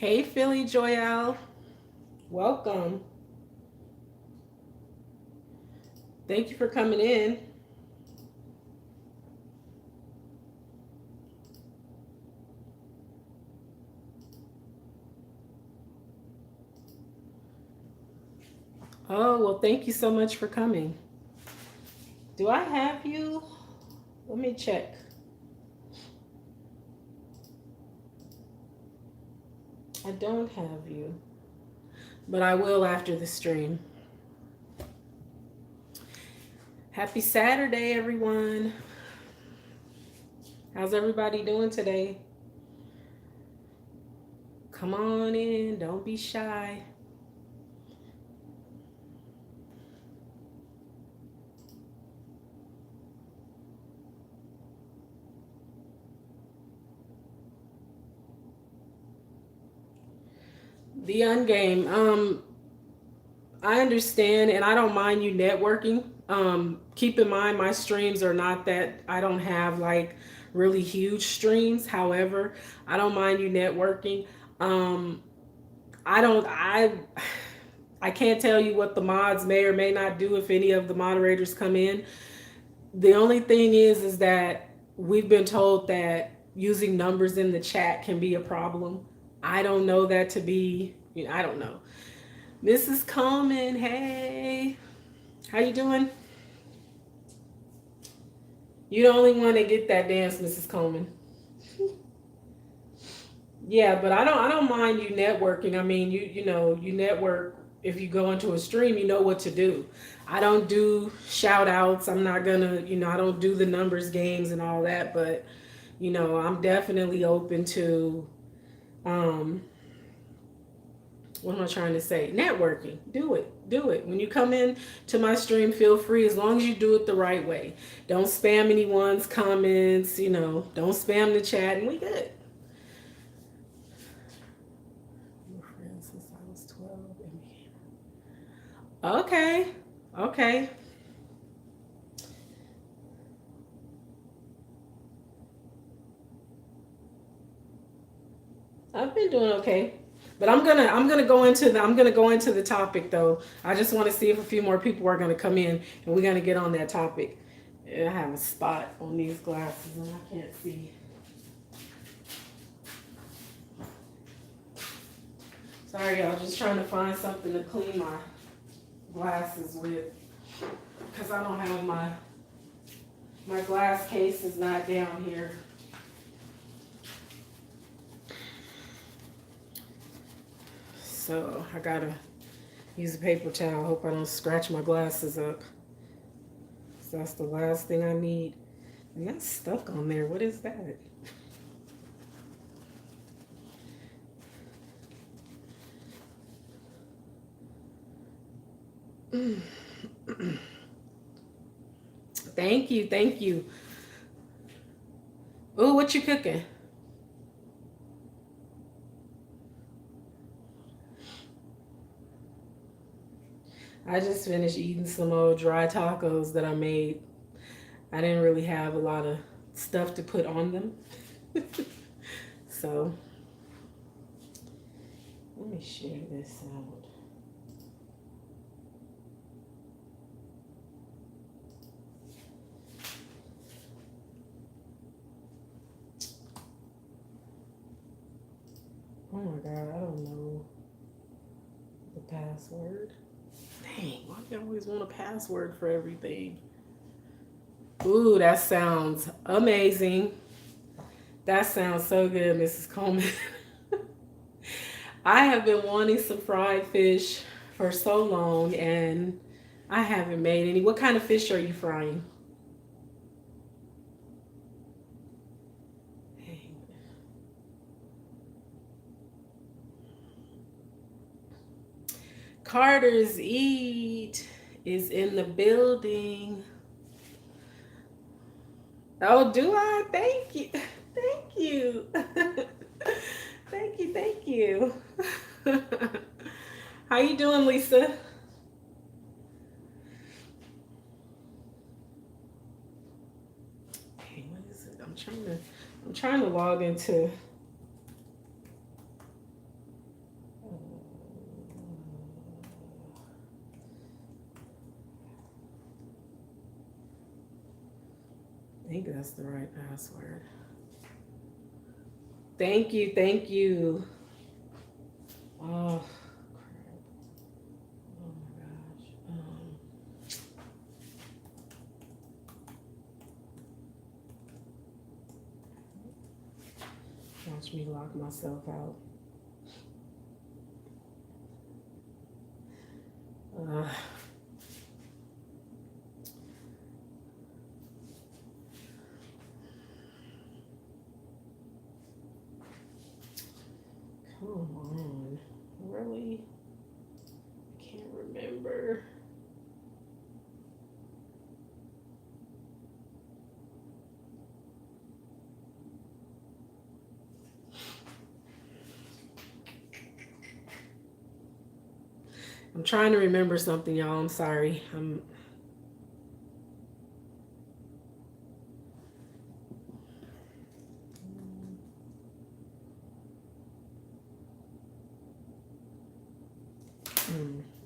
Hey, Philly Joyelle. Welcome. Thank you for coming in. Oh, well, thank you so much for coming. Do I have you? Let me check. I don't have you, but I will after the stream. Happy Saturday, everyone. How's everybody doing today? Come on in. Don't be shy. The Ungame. I understand, and I don't mind you networking. Keep in mind, my streams are not that, I don't have like really huge streams. However, I don't mind you networking. Um, I don't, I can't tell you what the mods may or may not do if any of the moderators come in. The only thing is that we've been told that using numbers in the chat can be a problem. I don't know that to be, I don't know. Mrs. Coleman, hey. How you doing? You the only one that get that dance, Mrs. Coleman. Yeah, but I don't mind you networking. I mean, you network if you go into a stream, you know what to do. I don't do shout outs. I'm not gonna, I don't do the numbers games and all that, but I'm definitely open to um what am I trying to say? Networking. Do it. Do it. When you come in to my stream, feel free as long as you do it the right way. Don't spam anyone's comments, don't spam the chat and we good. We're friends since I was 12. Okay. Okay. I've been doing okay. But I'm gonna go into the topic though. I just want to see if a few more people are gonna come in and we're gonna get on that topic. I have a spot on these glasses and I can't see. Sorry, y'all. Just trying to find something to clean my glasses with, because I don't have my glass case is not down here. So I gotta use a paper towel. Hope I don't scratch my glasses up. So that's the last thing I need. And that's stuck on there. What is that? Thank you, thank you. Oh, what you cooking? I just finished eating some old dry tacos that I made. I didn't really have a lot of stuff to put on them. So let me share this out. Oh my God, I don't know the password. Dang, why do you always want a password for everything? Ooh, that sounds amazing. That sounds so good, Mrs. Coleman. I have been wanting some fried fish for so long and I haven't made any. What kind of fish are you frying? Carter's Eat is in the building. Oh, do I? Thank you. Thank you. Thank you. Thank you. How you doing, Lisa? Hey, what is it? I'm trying to log into think that's the right password. Thank you, thank you. Oh, crap. Oh my gosh. Watch me lock myself out. Uh, Come on. Really? I can't remember. I'm trying to remember something, y'all. I'm sorry.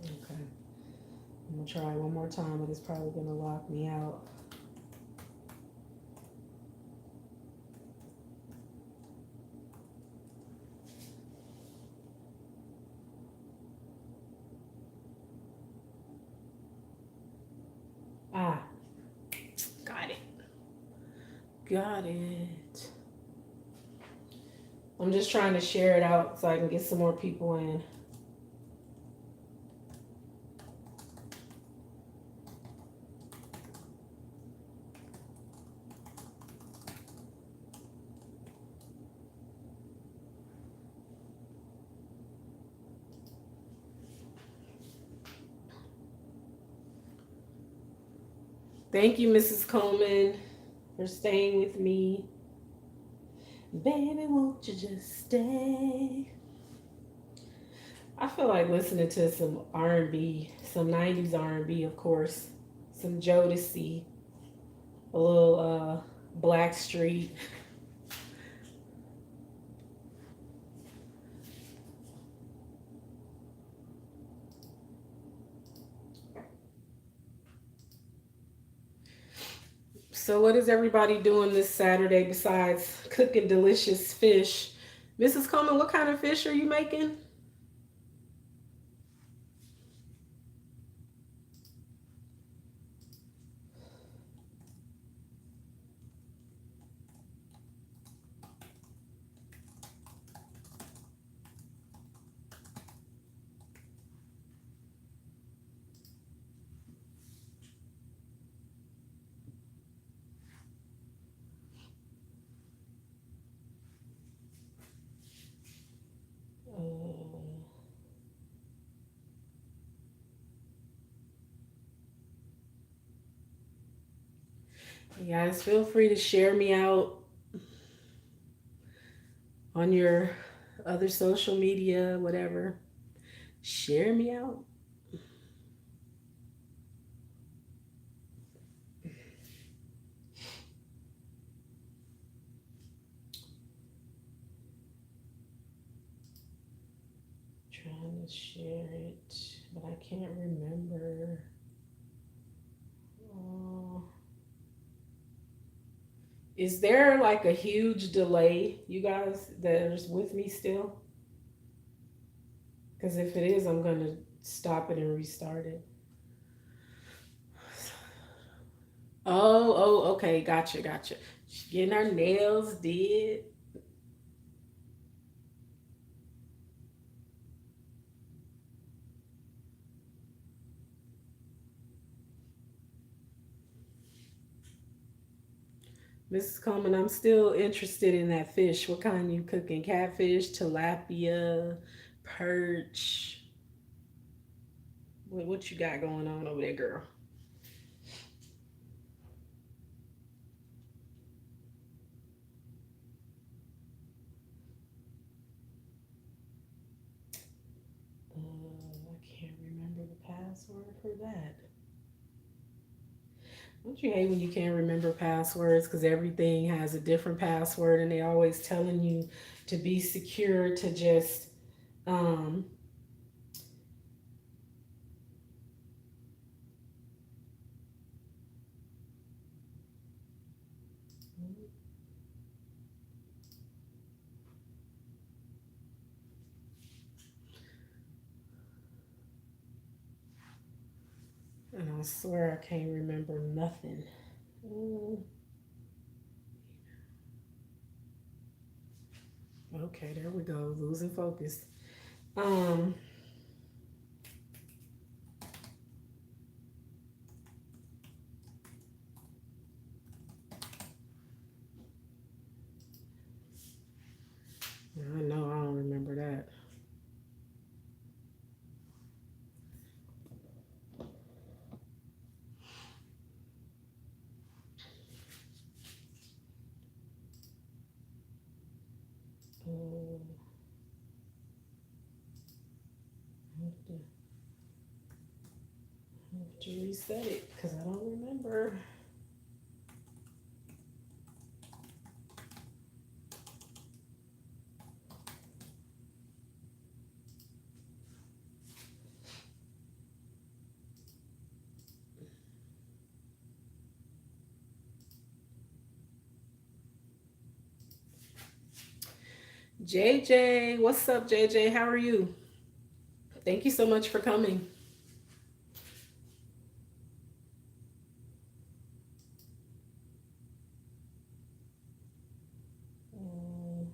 Okay. I'm gonna try one more time, but it's probably gonna lock me out. Ah, got it. Got it. I'm just trying to share it out so I can get some more people in. Thank you, Mrs. Coleman, for staying with me. Baby, won't you just stay? I feel like listening to some R&B, some 90s R&B, of course, some Jodeci, a little Blackstreet. So, what is everybody doing this Saturday besides cooking delicious fish? Mrs. Coleman, what kind of fish are you making? Uh, you guys, feel free to share me out on your other social media, whatever. Share me out. Trying to share it, but I can't remember. Oh. Is there like a huge delay, you guys, that are with me still? Because if it is, I'm going to stop it and restart it. Okay, gotcha, gotcha. She getting her nails did. Mrs. Coleman, I'm still interested in that fish. What kind you cooking? Catfish, tilapia, perch? What you got going on over there, girl? I can't remember the password for that. Don't you hate when you can't remember passwords because everything has a different password and they always telling you to be secure to just um I swear I can't remember nothing. Mm, okay, there we go. Losing focus. Um, I know I don't remember that. Oh, I have to reset it because I don't remember. JJ, what's up, JJ? How are you? Thank you so much for coming. Um,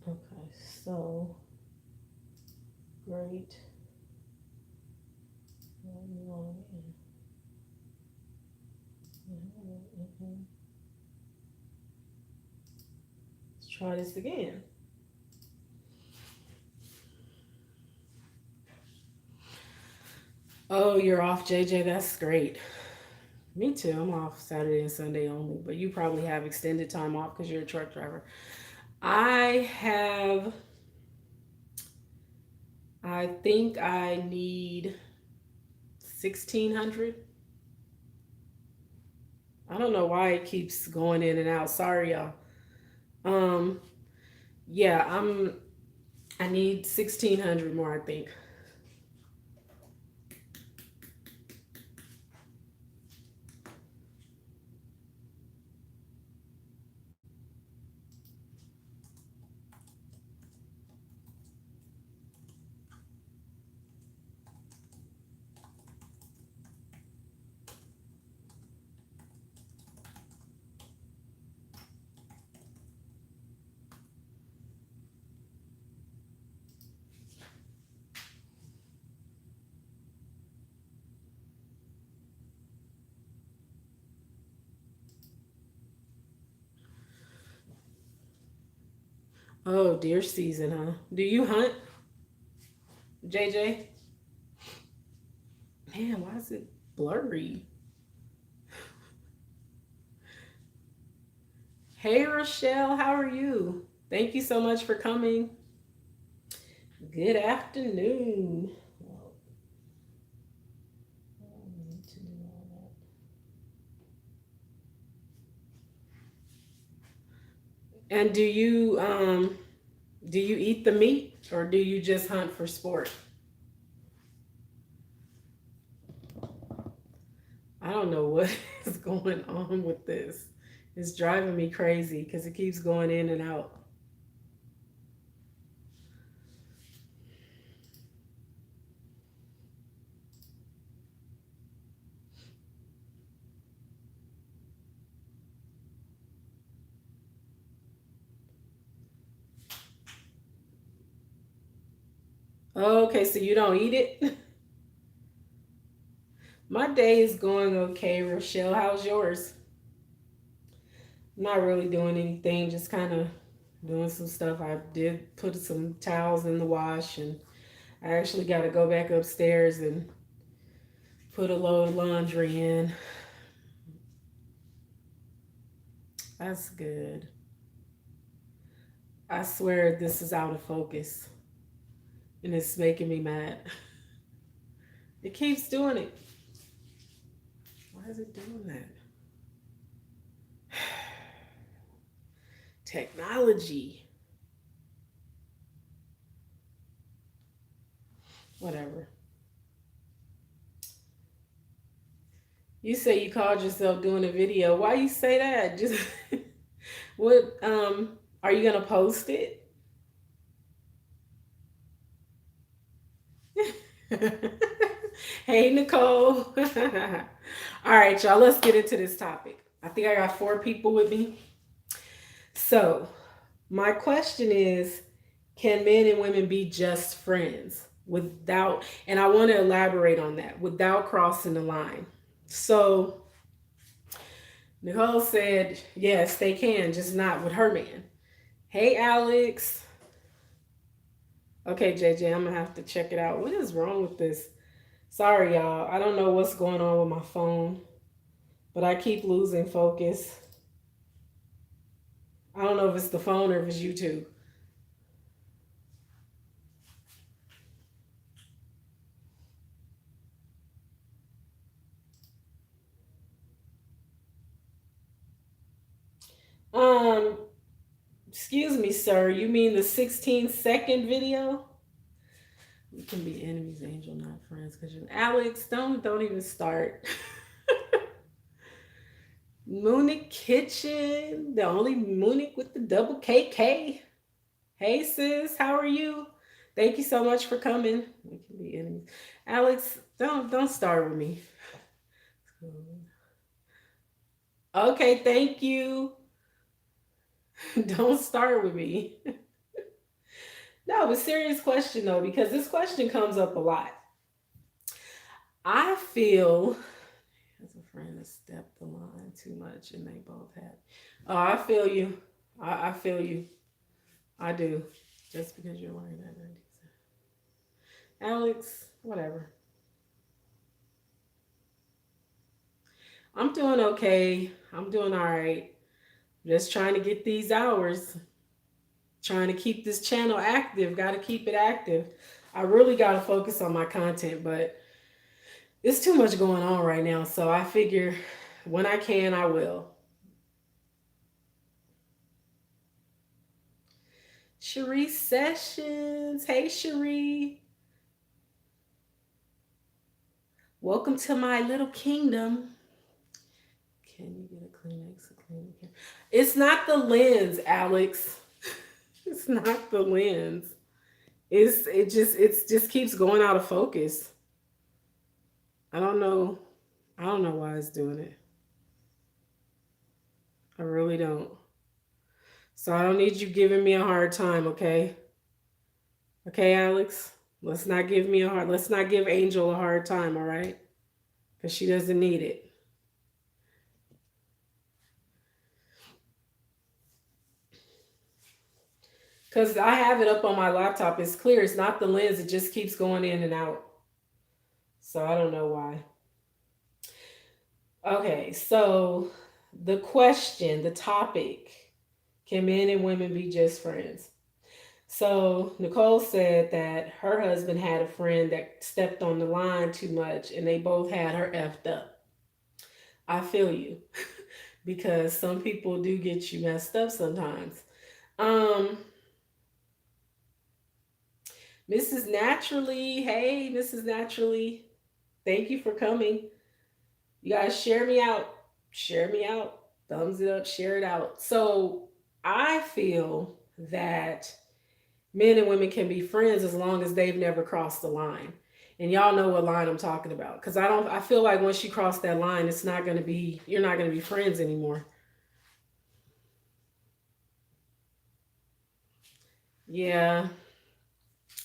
okay, so great. Let's try this again. Oh, you're off, JJ. That's great. Me too. I'm off Saturday and Sunday only, but you probably have extended time off because you're a truck driver. I have, I think I need 1600. I don't know why it keeps going in and out. Sorry, y'all. Um, yeah, I need 1600 more, I think. Oh, deer season, huh? Do you hunt, JJ? Man, why is it blurry? Hey, Rochelle, how are you? Thank you so much for coming. Good afternoon. Well, I don't need to do all that. And do you eat the meat or do you just hunt for sport? I don't know what is going on with this. It's driving me crazy because it keeps going in and out. Okay, so you don't eat it? My day is going okay, Rochelle. How's yours? Not really doing anything, just kind of doing some stuff. I did put some towels in the wash, and I actually got to go back upstairs and put a load of laundry in. That's good. I swear this is out of focus and it's making me mad. It keeps doing it. Why is it doing that? Technology. Whatever. You say you called yourself doing a video. Why you say that? Just what are you gonna post it? Hey Nicole. All right, y'all, let's get into this topic. I think I got 4 people with me. So my question is, can men and women be just friends without, and I want to elaborate on that, without crossing the line? So Nicole said, yes, they can, just not with her man. Hey, Alex. Okay, JJ, I'm going to have to check it out. What is wrong with this? Sorry, y'all. I don't know what's going on with my phone, but I keep losing focus. I don't know if it's the phone or if it's YouTube. Um, Excuse me, sir. You mean the 16-second video? We can be enemies, Angel, not friends. Cause you, Alex, don't even start. Munich Kitchen, the only Munich with the double KK. Hey sis, how are you? Thank you so much for coming. We can be enemies. Alex, don't start with me. Okay, thank you. Don't start with me. No, but serious question though, because this question comes up a lot. I feel as a friend that stepped the line too much and they both had. Oh, I feel you. I feel you. I do. Just because you're wearing that 90s. Alex, whatever. I'm doing okay. I'm doing all right. Just trying to get these hours. Trying to keep this channel active. Got to keep it active. I really got to focus on my content, but it's too much going on right now. So I figure when I can, I will. Cherie Sessions. Hey, Cherie. Welcome to my little kingdom. Can you get a Kleenex? It's not the lens, Alex. It's not the lens. It just keeps going out of focus. I don't know. I don't know why it's doing it. I really don't. So I don't need you giving me a hard time, okay? Okay, Alex? Let's not give Angel a hard time, all right? Because she doesn't need it. Because I have it up on my laptop. It's clear. It's not the lens. It just keeps going in and out. So I don't know why. Okay, so the question, the topic, can men and women be just friends? So Nicole said that her husband had a friend that stepped on the line too much and they both had her effed up. I feel you because some people do get you messed up sometimes. Um, Mrs. Naturally, hey, Mrs. Naturally, thank you for coming. You guys share me out. Share me out. Thumbs it up, share it out. So I feel that men and women can be friends as long as they've never crossed the line. And y'all know what line I'm talking about. Cause I feel like once you cross that line, you're not gonna be friends anymore. Yeah.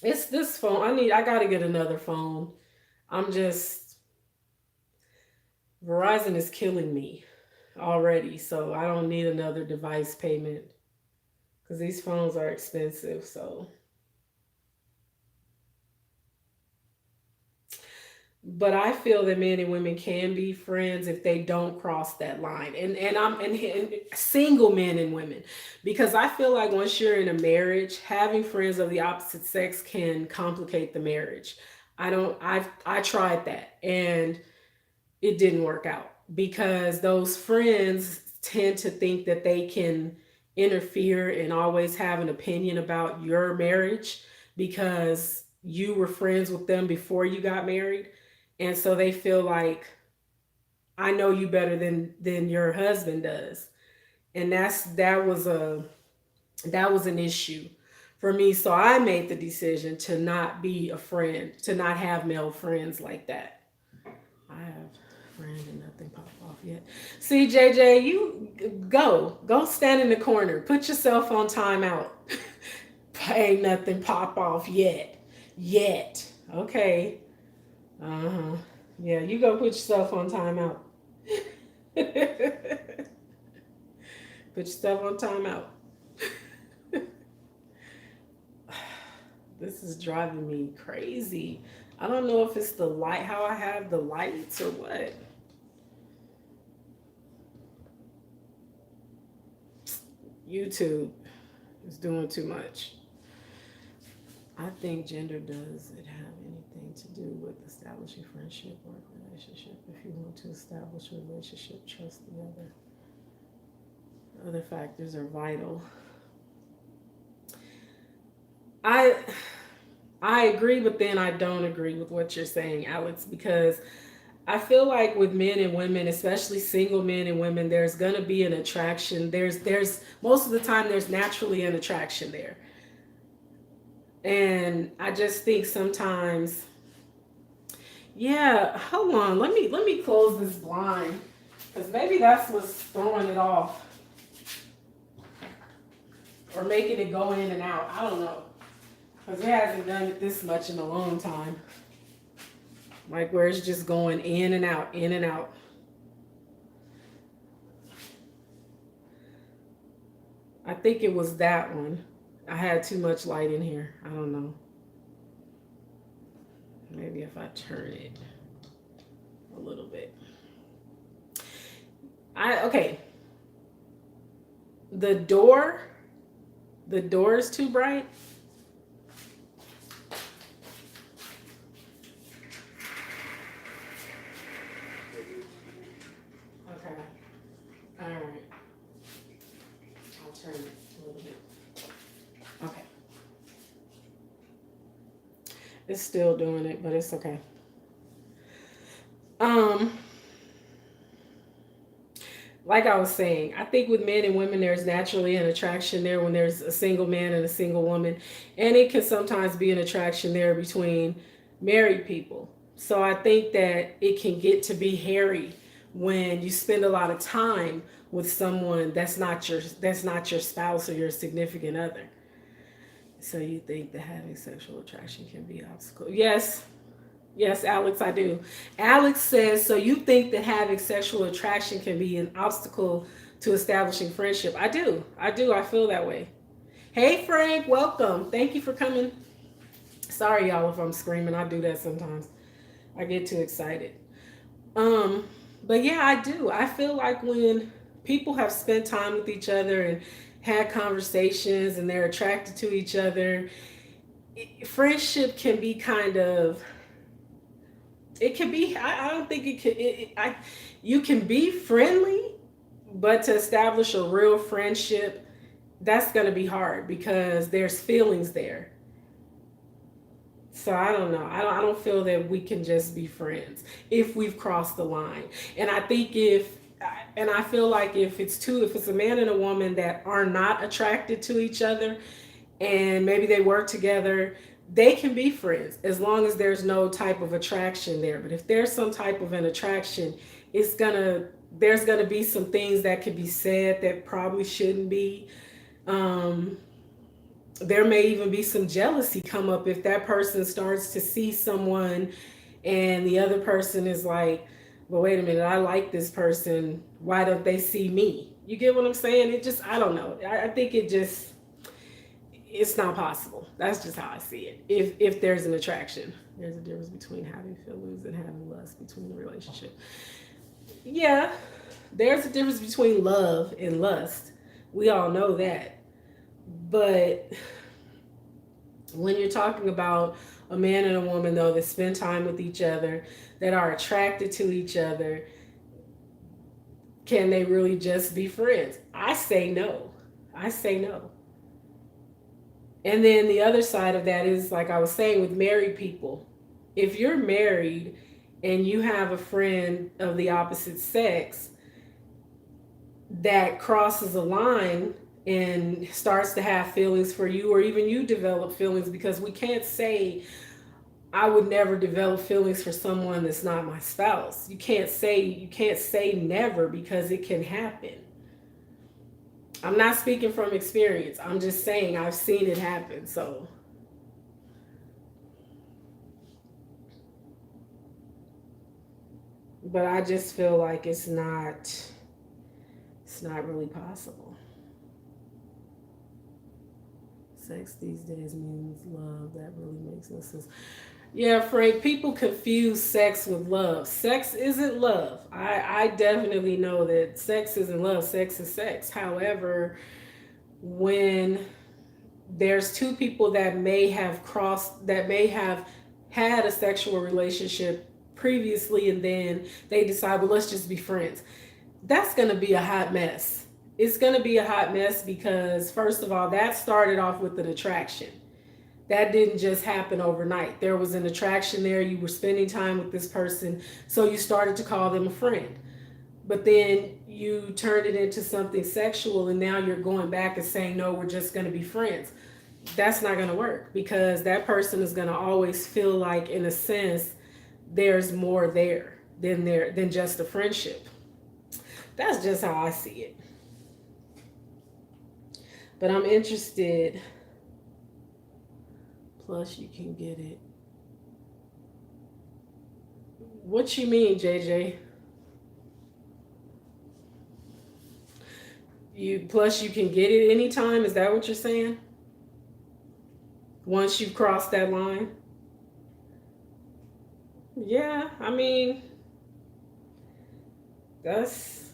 It's this phone. I gotta get another phone. I'm just Verizon is killing me already, so I don't need another device payment because these phones are expensive. So But I feel that men and women can be friends if they don't cross that line. And single men and women, because I feel like once you're in a marriage, having friends of the opposite sex can complicate the marriage. I tried that and it didn't work out because those friends tend to think that they can interfere and always have an opinion about your marriage because you were friends with them before you got married, and so they feel like I know you better than your husband does. And that was an issue for me, so I made the decision to not be a friend, to not have male friends like that. I have friend and nothing pop off yet. See, JJ, you go stand in the corner. Put yourself on timeout. Ain't nothing pop off yet. Okay. Uh huh. Yeah, you go put yourself on timeout. Put yourself on timeout. This is driving me crazy. I don't know if it's the light, how I have the lights or what. YouTube is doing too much. I think gender does it have anything to do with establishing friendship or relationship? If you want to establish a relationship, trust the other. Other factors are vital. I I agree, but then I don't agree with what you're saying, Alex, because I feel like with men and women, especially single men and women, there's gonna be an attraction. There's most of the time there's naturally an attraction there. And I just think sometimes, yeah, hold on, let me close this blind. Because maybe that's what's throwing it off or making it go in and out. I don't know. Because it hasn't done it this much in a long time. Like where it's just going in and out, in and out. I think it was that one. I had too much light in here. I don't know. Maybe if I turn it a little bit. Okay. The door, the door is too bright. Okay. All right. I'll turn it a little bit. Okay. It's still doing it, but it's okay. Um, like I was saying, I think with men and women, there's naturally an attraction there when there's a single man and a single woman. And it can sometimes be an attraction there between married people. So I think that it can get to be hairy when you spend a lot of time with someone that's not your spouse or your significant other. So you think that having sexual attraction can be an obstacle? Yes, yes, Alex, I do. Alex says, so you think that having sexual attraction can be an obstacle to establishing friendship? I do. I do. I feel that way. Hey, Frank, welcome. Thank you for coming. Sorry, y'all, if I'm screaming. I do that sometimes. I get too excited. Um, but yeah, I do. I feel like when people have spent time with each other and had conversations and they're attracted to each other, friendship can be kind of, it can be, I don't think it can, you can be friendly, but to establish a real friendship, that's going to be hard because there's feelings there. So I don't know. I don't feel that we can just be friends if we've crossed the line. And I think and I feel like if it's a man and a woman that are not attracted to each other and maybe they work together, they can be friends as long as there's no type of attraction there. But if there's some type of an attraction, it's gonna there's gonna be some things that could be said that probably shouldn't be. Um, there may even be some jealousy come up if that person starts to see someone and the other person is like, well, wait a minute, I like this person, why don't they see me? You get what I'm saying? It just, I don't know, I think it's not possible. That's just how I see it. If there's an attraction, there's a difference between having feelings and having lust between the relationship. Yeah, there's a difference between love and lust. We all know that. But when you're talking about a man and a woman though that spend time with each other, that are attracted to each other, can they really just be friends? I say no. I say no. And then the other side of that is, like I was saying, with married people. If you're married and you have a friend of the opposite sex that crosses a line and starts to have feelings for you, or even you develop feelings, because we can't say I would never develop feelings for someone that's not my spouse. You can't say never, because it can happen. I'm not speaking from experience. I'm just saying I've seen it happen. So, but I just feel like it's not really possible. Sex these days means love. That really makes no sense. Yeah, Frank, people confuse sex with love. Sex isn't love. I definitely know that sex isn't love. Sex is sex. However, when there's two people that may have had a sexual relationship previously, and then they decide, well, let's just be friends, that's going to be a hot mess. It's going to be a hot mess because, first of all, that started off with an attraction. That didn't just happen overnight. There was an attraction there. You were spending time with this person, so you started to call them a friend. But then you turned it into something sexual, and now you're going back and saying, no, we're just going to be friends. That's not going to work, because that person is going to always feel like, in a sense, there's more there than just a friendship. That's just how I see it. But I'm interested. Plus, you can get it. What you mean, JJ? You can get it anytime. Is that what you're saying? Once you've crossed that line? Yeah, I mean, that's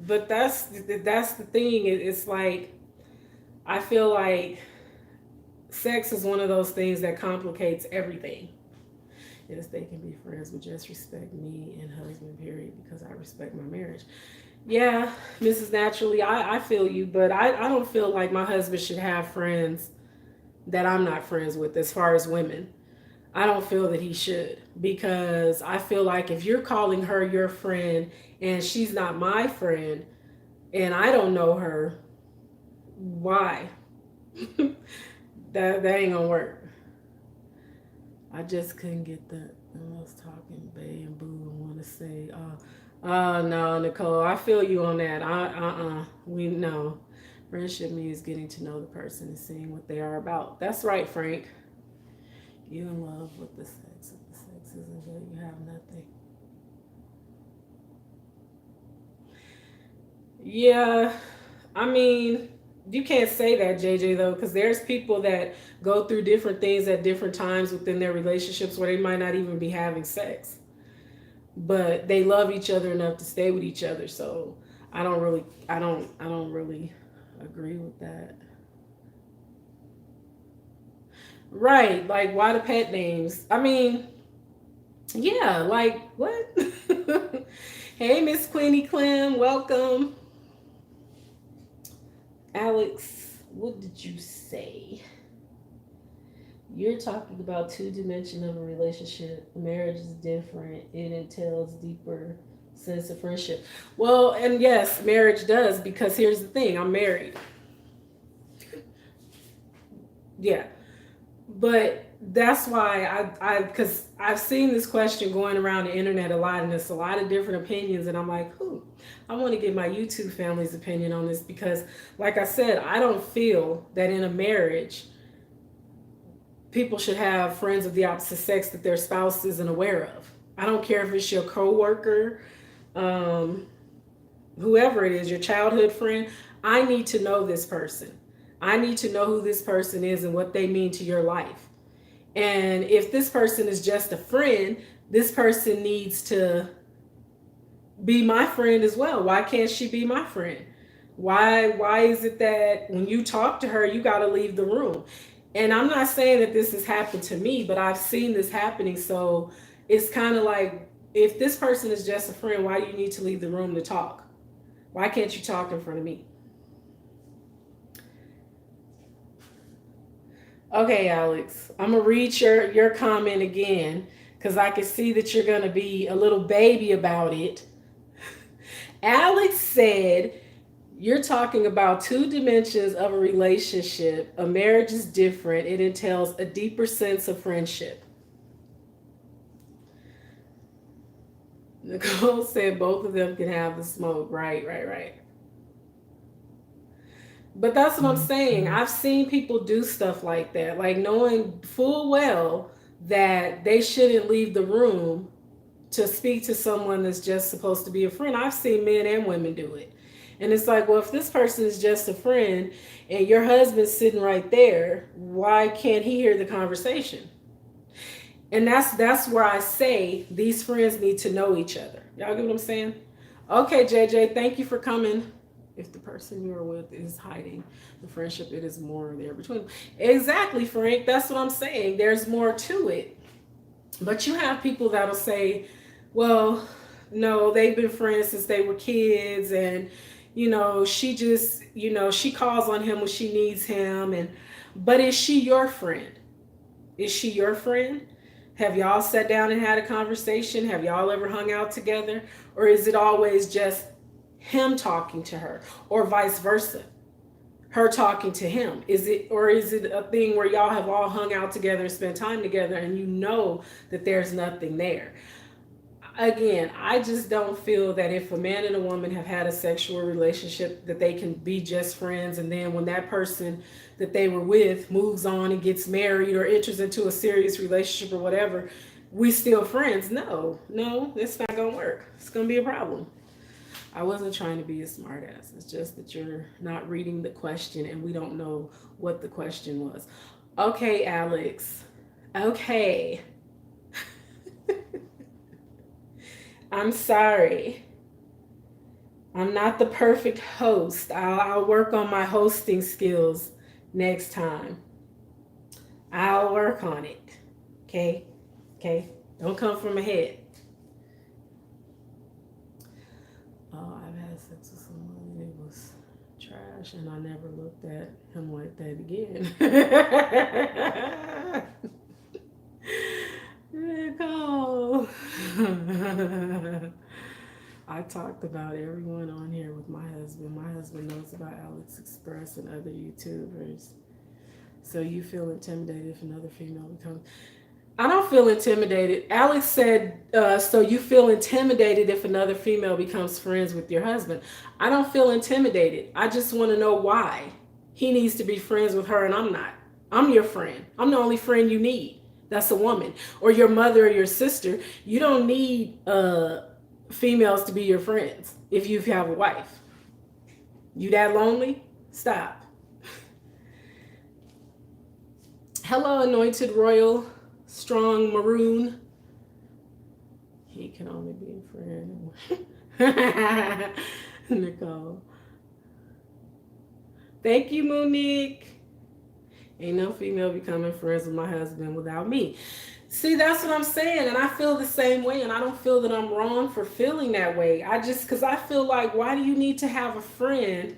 but that's the thing. It's like, I feel like sex is one of those things that complicates everything. Yes, they can be friends, but just respect me and husband, period, because I respect my marriage. Yeah, Mrs. Naturally, I feel you, but I don't feel like my husband should have friends that I'm not friends with, as far as women. I don't feel that he should, because I feel like if you're calling her your friend and she's not my friend and I don't know her, why? That ain't gonna work. I just couldn't get that. I was talking Bay and Boo and want to say, no, Nicole, I feel you on that. We know. Friendship means getting to know the person and seeing what they are about. That's right, Frank. You in love with the sex. If the sex isn't good, you have nothing. Yeah, I mean, you can't say that, JJ, though, because there's people that go through different things at different times within their relationships where they might not even be having sex, but they love each other enough to stay with each other. So I don't really agree with that. Right? Like, why the pet names? I mean, yeah, like what? Hey, Miss Queenie Clem, welcome. Alex, what did you say? You're talking about two dimension of a relationship. Marriage is different. It entails deeper sense of friendship. Well, and yes, marriage does, because here's the thing, I'm married. Yeah. But that's why because I've seen this question going around the internet a lot, and there's a lot of different opinions, and I'm like, who? I want to get my YouTube family's opinion on this, because, like I said, I don't feel that in a marriage people should have friends of the opposite sex that their spouse isn't aware of. I don't care if it's your coworker, um, whoever it is, your childhood friend. I need to know this person. I need to know who this person is and what they mean to your life. And if this person is just a friend, this person needs to be my friend as well. Why can't she be my friend? Why is it that when you talk to her, you got to leave the room? And I'm not saying that this has happened to me, but I've seen this happening. So it's kind of like, if this person is just a friend, why do you need to leave the room to talk? Why can't you talk in front of me? Okay, Alex, I'm gonna read your comment again because I can see that you're gonna be a little baby about it. Alex said, you're talking about two dimensions of a relationship. A marriage is different. It entails a deeper sense of friendship. Nicole said both of them can have the smoke. Right, right, right. But that's what I'm saying. I've seen people do stuff like that, like knowing full well that they shouldn't leave the room to speak to someone that's just supposed to be a friend. I've seen men and women do it. And it's like, well, if this person is just a friend and your husband's sitting right there, why can't he hear the conversation? And that's where I say these friends need to know each other. Y'all get what I'm saying? Okay, JJ, thank you for coming. If the person you're with is hiding the friendship, it is more there between them. Exactly, Frank. That's what I'm saying. There's more to it. But you have people that'll say, well, no, they've been friends since they were kids, and she just, she calls on him when she needs him. And but is she your friend? Is she your friend? Have y'all sat down and had a conversation? Have y'all ever hung out together? Or is it always just him talking to her, or vice versa? Her talking to him? Is it a thing where y'all have all hung out together and spent time together and you know that there's nothing there? Again, I just don't feel that if a man and a woman have had a sexual relationship that they can be just friends, and then when that person that they were with moves on and gets married or enters into a serious relationship or whatever, we still friends. No, it's not gonna work. It's gonna be a problem. I wasn't trying to be a smartass. It's just that you're not reading the question and we don't know what the question was. Okay, Alex. Okay. I'm sorry. I'm not the perfect host. I'll work on my hosting skills next time. I'll work on it. Okay? Okay? Don't come from ahead. Oh, I've had sex with someone and it was trash, and I never looked at him like that again. Nicole. I talked about everyone on here with my husband. My husband knows about Alex Express and other YouTubers. So you feel intimidated if another female becomes... I don't feel intimidated. Alex said, so you feel intimidated if another female becomes friends with your husband. I don't feel intimidated. I just want to know why he needs to be friends with her and I'm not. I'm your friend. I'm the only friend you need. That's a woman. Or your mother or your sister. You don't need females to be your friends if you have a wife. You that lonely? Stop. Hello, Anointed Royal. Strong Maroon. He can only be a friend. Nicole. Thank you, Monique. Ain't no female becoming friends with my husband without me. See, that's what I'm saying. And I feel the same way. And I don't feel that I'm wrong for feeling that way. Because I feel like, why do you need to have a friend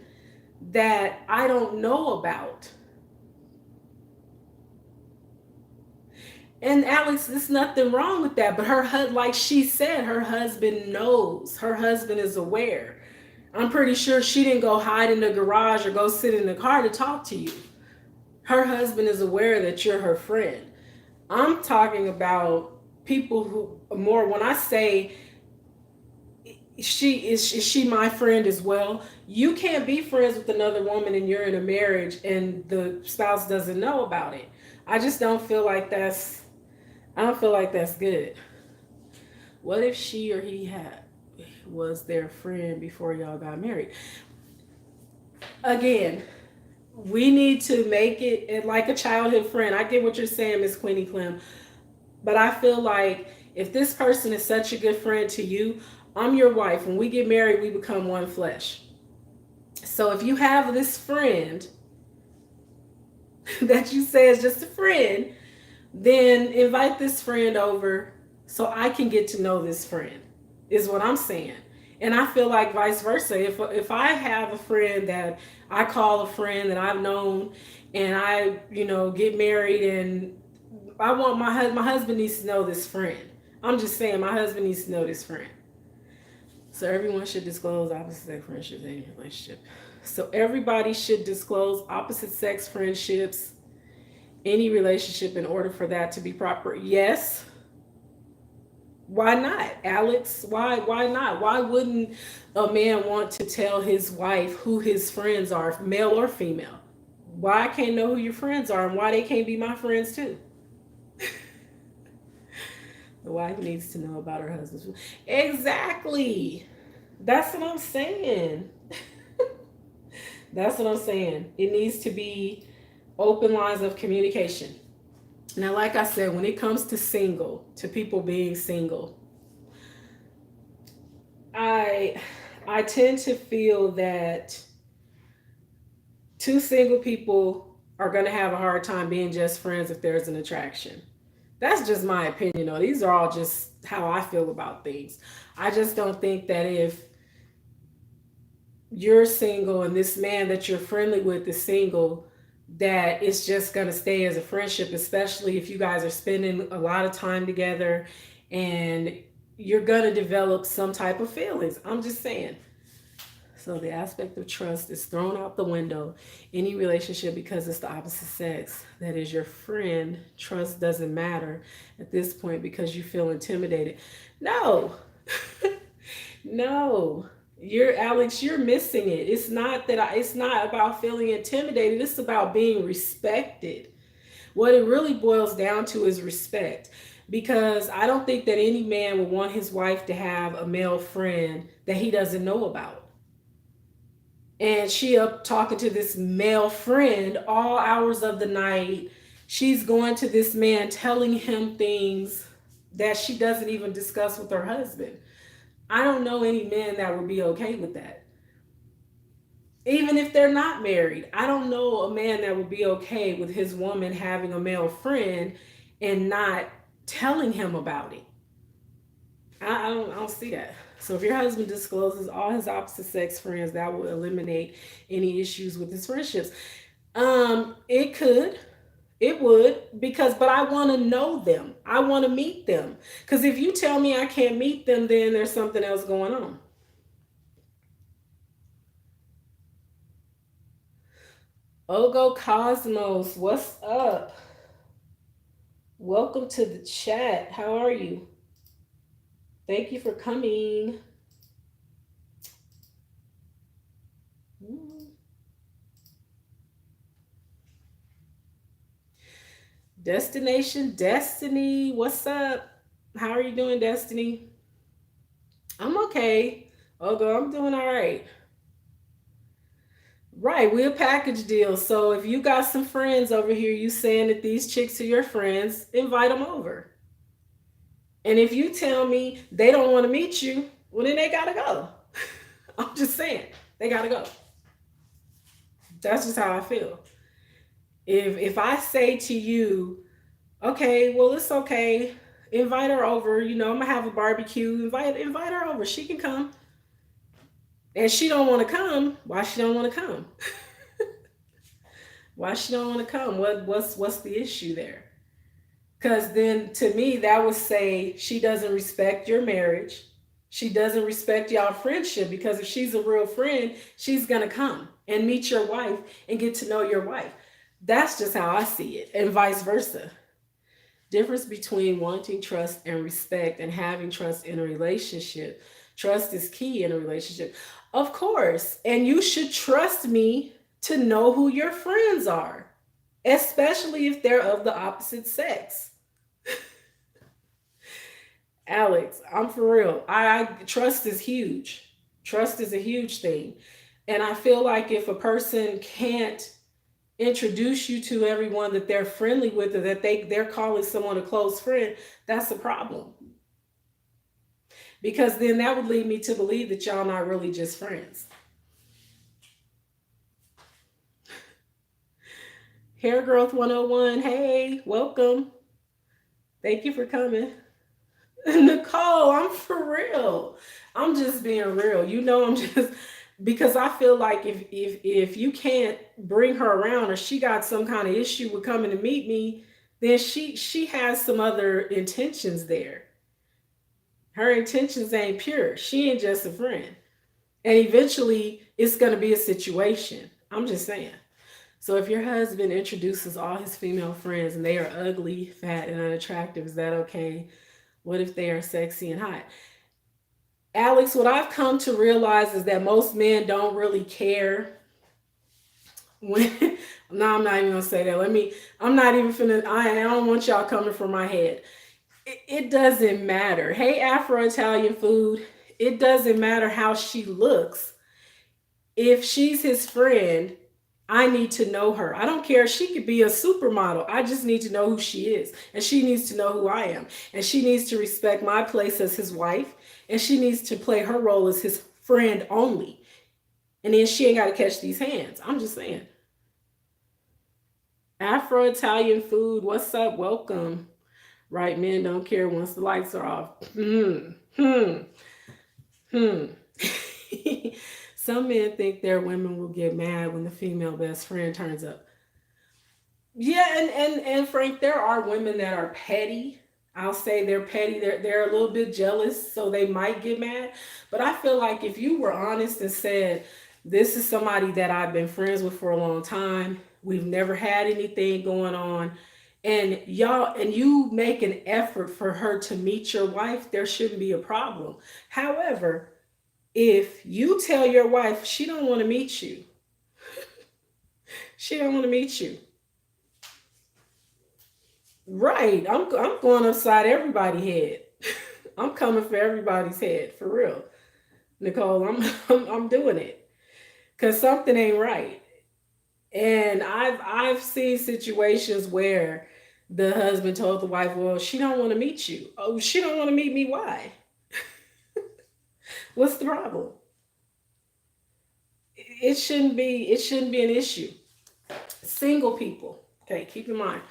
that I don't know about? And Alex, there's nothing wrong with that. But like she said, her husband knows. Her husband is aware. I'm pretty sure she didn't go hide in the garage or go sit in the car to talk to you. Her husband is aware that you're her friend. I'm talking about people who more, when I say is she my friend as well? You can't be friends with another woman and you're in a marriage and the spouse doesn't know about it. I just don't feel like that's good. What if she or he was their friend before y'all got married? Again, We need to make it like a childhood friend. I get what you're saying, Miss Queenie Clem, but I feel like if this person is such a good friend to you, I'm your wife. When we get married, we become one flesh. So if you have this friend that you say is just a friend, then invite this friend over so I can get to know this friend, is what I'm saying. And I feel like vice versa. If I have a friend that I call a friend that I've known, and I, get married, and I want my husband needs to know this friend. I'm just saying my husband needs to know this friend. So everyone should disclose opposite sex friendships in your relationship. So everybody should disclose opposite sex friendships, any relationship, in order for that to be proper. Yes. Why not, Alex? Why not? Why wouldn't a man want to tell his wife who his friends are, male or female? Why I can't know who your friends are and why they can't be my friends too? The wife needs to know about her husband's. Exactly. That's what I'm saying. That's what I'm saying. It needs to be open lines of communication. Now, like I said, when it comes to people being single, I I tend to feel that two single people are going to have a hard time being just friends if there's an attraction. That's just my opinion, though. These are all just how I feel about things. I just don't think that if you're single and this man that you're friendly with is single, that it's just going to stay as a friendship, especially if you guys are spending a lot of time together and you're going to develop some type of feelings. I'm just saying. So the aspect of trust is thrown out the window. Any relationship, because it's the opposite sex that is your friend, trust doesn't matter at this point because you feel intimidated. No. No. You're Alex, you're missing it. It's not about feeling intimidated. It's about being respected. What it really boils down to is respect. Because I don't think that any man would want his wife to have a male friend that he doesn't know about. And she up talking to this male friend all hours of the night. She's going to this man telling him things that she doesn't even discuss with her husband. I don't know any men that would be okay with that. Even if they're not married, I don't know a man that would be okay with his woman having a male friend and not telling him about it. I don't see that. So if your husband discloses all his opposite sex friends, that will eliminate any issues with his friendships. It could, it would, because but I want to know them. I want to meet them. Because if you tell me I can't meet them, then there's something else going on. Ogo Cosmos, what's up? Welcome to the chat. How are you? Thank you for coming. Destination Destiny, what's up? How are you doing, Destiny? I'm okay. Ogo, I'm doing all right. Right, we're a package deal. So if you got some friends over here, you saying that these chicks are your friends, invite them over. And if you tell me they don't want to meet you, well, then they gotta go. I'm just saying, they gotta go. That's just how I feel. If I say to you, okay, well, it's okay, invite her over. I'm gonna have a barbecue. Invite her over. She can come. And she don't want to come. Why she don't want to come? Why she don't want to come? What's the issue there? Because then to me, that would say she doesn't respect your marriage. She doesn't respect y'all friendship, because if she's a real friend, she's going to come and meet your wife and get to know your wife. That's just how I see it, and vice versa. Difference between wanting trust and respect and having trust in a relationship. Trust is key in a relationship. Of course. And you should trust me to know who your friends are, especially if they're of the opposite sex. Alex, I'm for real. I trust is huge. Trust is a huge thing. And I feel like if a person can't introduce you to everyone that they're friendly with, or that they're calling someone a close friend, that's a problem. Because then that would lead me to believe that y'all not really just friends. Hair Growth 101, hey, welcome. Thank you for coming. Nicole, I'm for real. I'm just being real. I'm just because I feel like if you can't bring her around, or she got some kind of issue with coming to meet me, then she has some other intentions there. Her intentions ain't pure. She ain't just a friend. And eventually it's going to be a situation. I'm just saying. So if your husband introduces all his female friends and they are ugly, fat, and unattractive, is that okay? What if they are sexy and hot? Alex, what I've come to realize is that most men don't really care when no, I'm not even gonna say that. I'm not even finna, I don't want y'all coming from my head. It doesn't matter. Hey, Afro Italian food, it doesn't matter how she looks. If she's his friend, I need to know her. I don't care. She could be a supermodel. I just need to know who she is. And she needs to know who I am. And she needs to respect my place as his wife. And she needs to play her role as his friend only. And then she ain't got to catch these hands. I'm just saying. Afro Italian food, what's up? Welcome. Right, men don't care once the lights are off. Hmm. Some men think their women will get mad when the female best friend turns up. Yeah, and Frank, there are women that are petty. I'll say they're petty. They're a little bit jealous, so they might get mad. But I feel like if you were honest and said, "This is somebody that I've been friends with for a long time. We've never had anything going on." And you make an effort for her to meet your wife, there shouldn't be a problem. However, if you tell your wife she don't want to meet you, she don't want to meet you. Right. I'm going upside everybody's head. I'm coming for everybody's head, for real. Nicole, I'm doing it cuz something ain't right. And I've seen situations where the husband told the wife, "Well, she don't want to meet you." "Oh, she don't want to meet me. Why? What's the problem?" It shouldn't be an issue. Single people. Okay, keep in mind.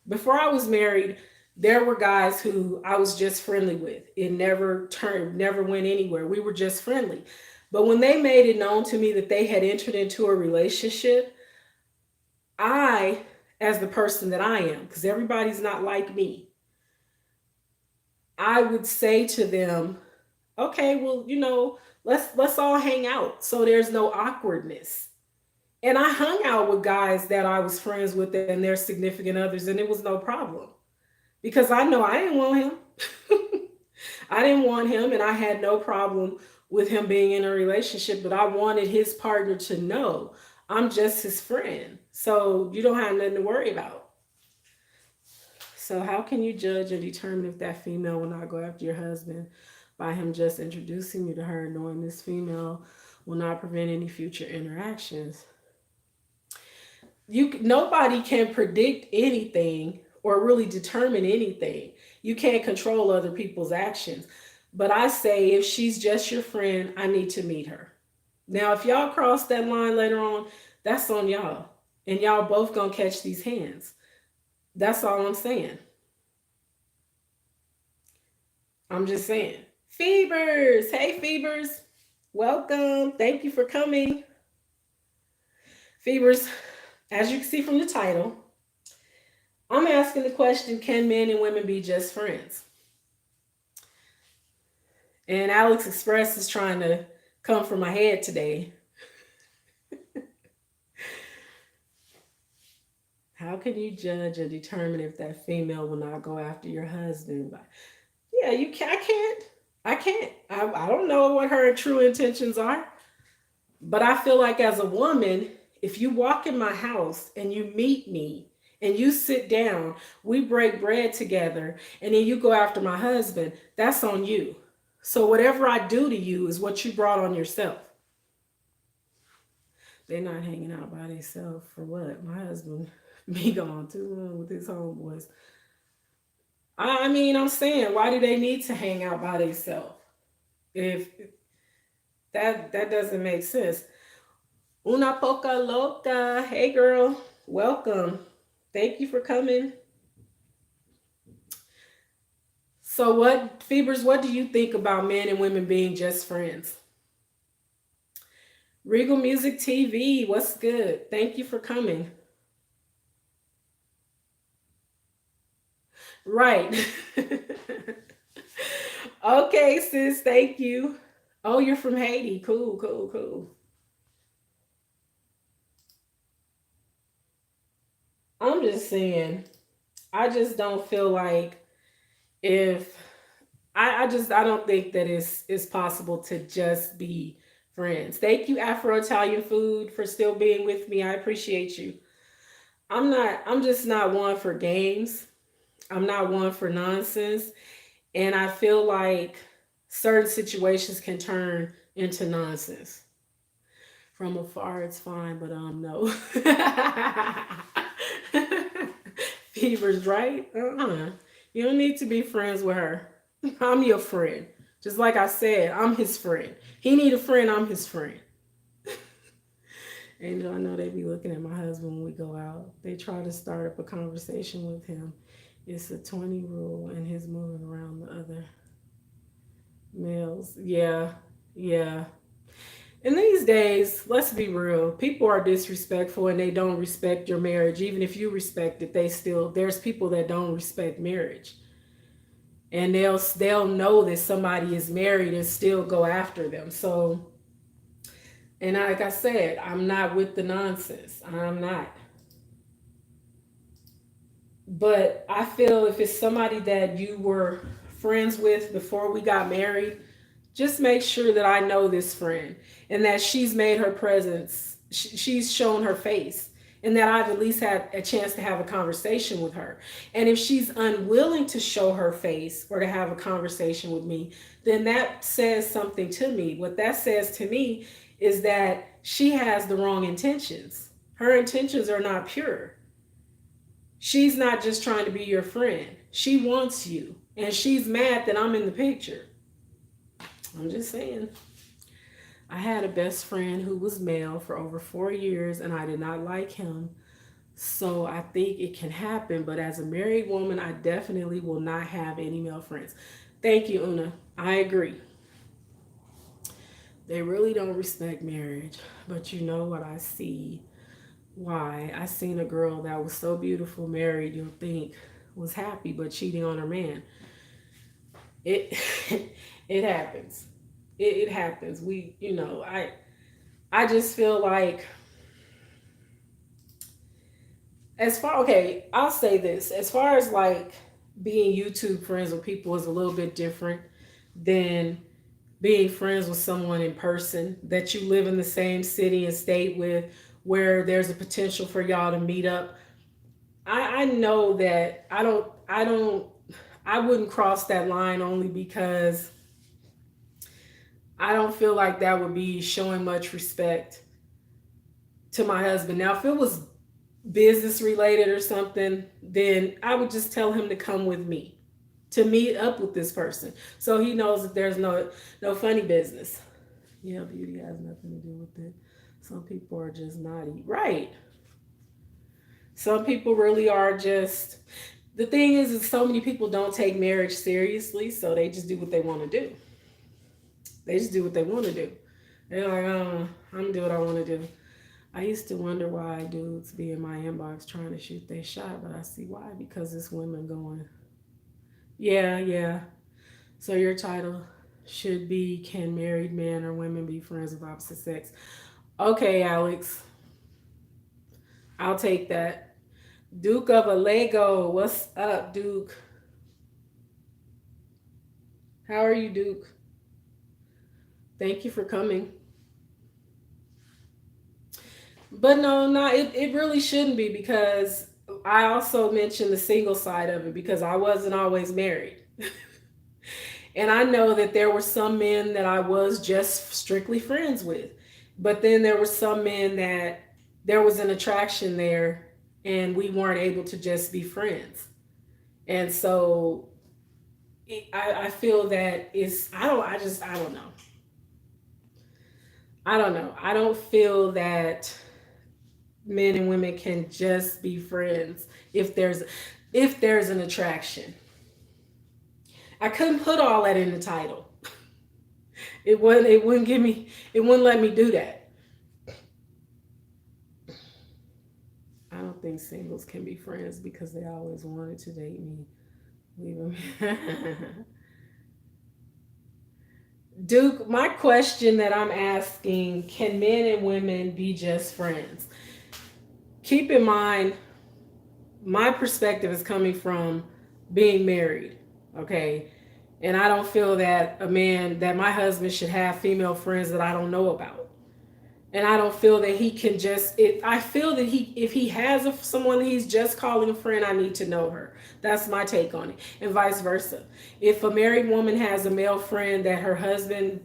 Before I was married, there were guys who I was just friendly with. It never went anywhere. We were just friendly. But when they made it known to me that they had entered into a relationship, I, as the person that I am, because everybody's not like me, I would say to them, "Okay, well, let's all hang out so there's no awkwardness." And I hung out with guys that I was friends with and their significant others, and it was no problem because I know I didn't want him. I didn't want him, and I had no problem with him being in a relationship, but I wanted his partner to know I'm just his friend. So you don't have nothing to worry about. So, how can you judge and determine if that female will not go after your husband by him just introducing you to her, knowing this female will not prevent any future interactions? Nobody can predict anything or really determine anything. You can't control other people's actions. But I say if she's just your friend, I need to meet her. Now, if y'all cross that line later on, that's on y'all. And y'all both gonna catch these hands. That's all I'm saying. I'm just saying. Fevers. Hey, Fevers. Welcome. Thank you for coming. Fevers, as you can see from the title, I'm asking the question, can men and women be just friends? And Alex Express is trying to come from my head today. How can you judge and determine if that female will not go after your husband? Yeah, you can. I can't. I can't. I don't know what her true intentions are. But I feel like as a woman, if you walk in my house and you meet me and you sit down, we break bread together, and then you go after my husband, that's on you. So whatever I do to you is what you brought on yourself. They not hanging out by themselves for what? My husband be gone too long with his homeboys. I mean, I'm saying, why do they need to hang out by themselves? If that doesn't make sense. Una poca loca. Hey girl, welcome. Thank you for coming. So what, Fevers, what do you think about men and women being just friends? Regal Music TV, what's good? Thank you for coming. Right. Okay, sis, thank you. Oh, you're from Haiti. Cool, cool, cool. I'm just saying, I just don't feel like if I don't think that it's possible to just be friends. Thank you, Afro Italian Food, for still being with me. I appreciate you. I'm just not one for games. I'm not one for nonsense. And I feel like certain situations can turn into nonsense. From afar, it's fine, but no. Fever's right. You don't need to be friends with her. I'm your friend. Just like I said, I'm his friend. He need a friend. I'm his friend. Angel, I know they be looking at my husband when we go out. They try to start up a conversation with him. It's a 20 rule, and he's moving around the other males. Yeah, yeah. And these days, let's be real, people are disrespectful and they don't respect your marriage. Even if you respect it, there's people that don't respect marriage. And they'll know that somebody is married and still go after them. So, and like I said, I'm not with the nonsense. I'm not. But I feel if it's somebody that you were friends with before we got married, just make sure that I know this friend and that she's made her presence, she's shown her face, and that I've at least had a chance to have a conversation with her. And if she's unwilling to show her face or to have a conversation with me, then that says something to me. What that says to me is that she has the wrong intentions. Her intentions are not pure. She's not just trying to be your friend. She wants you. And she's mad that I'm in the picture. I'm just saying. I had a best friend who was male for over 4 years and I did not like him. So I think it can happen. But as a married woman, I definitely will not have any male friends. Thank you, Una. I agree. They really don't respect marriage. But you know what I see? Why? I seen a girl that was so beautiful, married, you'll think was happy, but cheating on her man. It it happens. It happens. I just feel like as far okay, I'll say this. As far as like being YouTube friends with people is a little bit different than being friends with someone in person that you live in the same city and state with, where there's a potential for y'all to meet up. I know that I wouldn't cross that line only because I don't feel like that would be showing much respect to my husband. Now, if it was business related or something, then I would just tell him to come with me to meet up with this person, so he knows that there's no funny business. Yeah, beauty has nothing to do with it. Some people are just naughty, right? Some people really are just. The thing is so many people don't take marriage seriously, so they just do what they want to do. They just do what they want to do. They're like, oh, I'm gonna do what I want to do. I used to wonder why dudes be in my inbox trying to shoot their shot, but I see why, because it's women going, yeah, yeah. So your title should be, can married men or women be friends of opposite sex? Okay, Alex, I'll take that. Duke of a Lego, what's up, Duke? How are you, Duke? Thank you for coming. But no, not it really shouldn't be, because I also mentioned the single side of it because I wasn't always married. And I know that there were some men that I was just strictly friends with. But then there were some men that there was an attraction there and we weren't able to just be friends. And so I feel that it's, I don't know. I don't know. I don't feel that men and women can just be friends if there's an attraction. I couldn't put all that in the title. It wouldn't let me do that. I don't think singles can be friends because they always wanted to date me. Leave them. Duke, my question that I'm asking, can men and women be just friends? Keep in mind, my perspective is coming from being married, okay? And I don't feel that that my husband should have female friends that I don't know about. And I don't feel that he can I feel that if he has someone that he's just calling a friend, I need to know her. That's my take on it. And vice versa. If a married woman has a male friend that her husband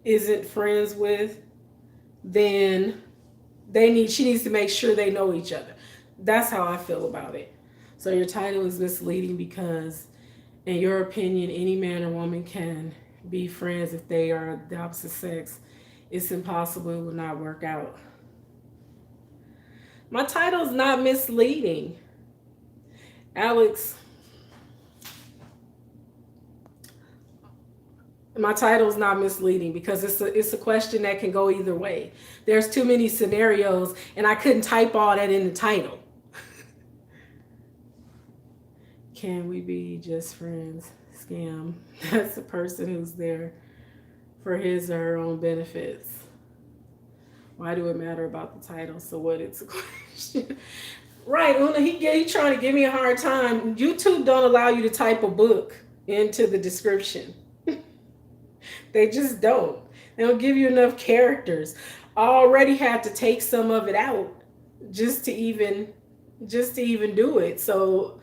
isn't friends with, then she needs to make sure they know each other. That's how I feel about it. So your title is misleading because in your opinion any man or woman can be friends if they are the opposite sex. It's impossible, it will not work out. My title is not misleading. Alex, my title is not misleading because it's a question that can go either way. There's too many scenarios and I couldn't type all that in the title. Can we be just friends? Scam. That's the person who's there for his or her own benefits. Why do it matter about the title? So what? It's a question. Right, Una, he trying to give me a hard time. YouTube don't allow you to type a book into the description. They just don't. They don't give you enough characters. I already had to take some of it out just to even do it. So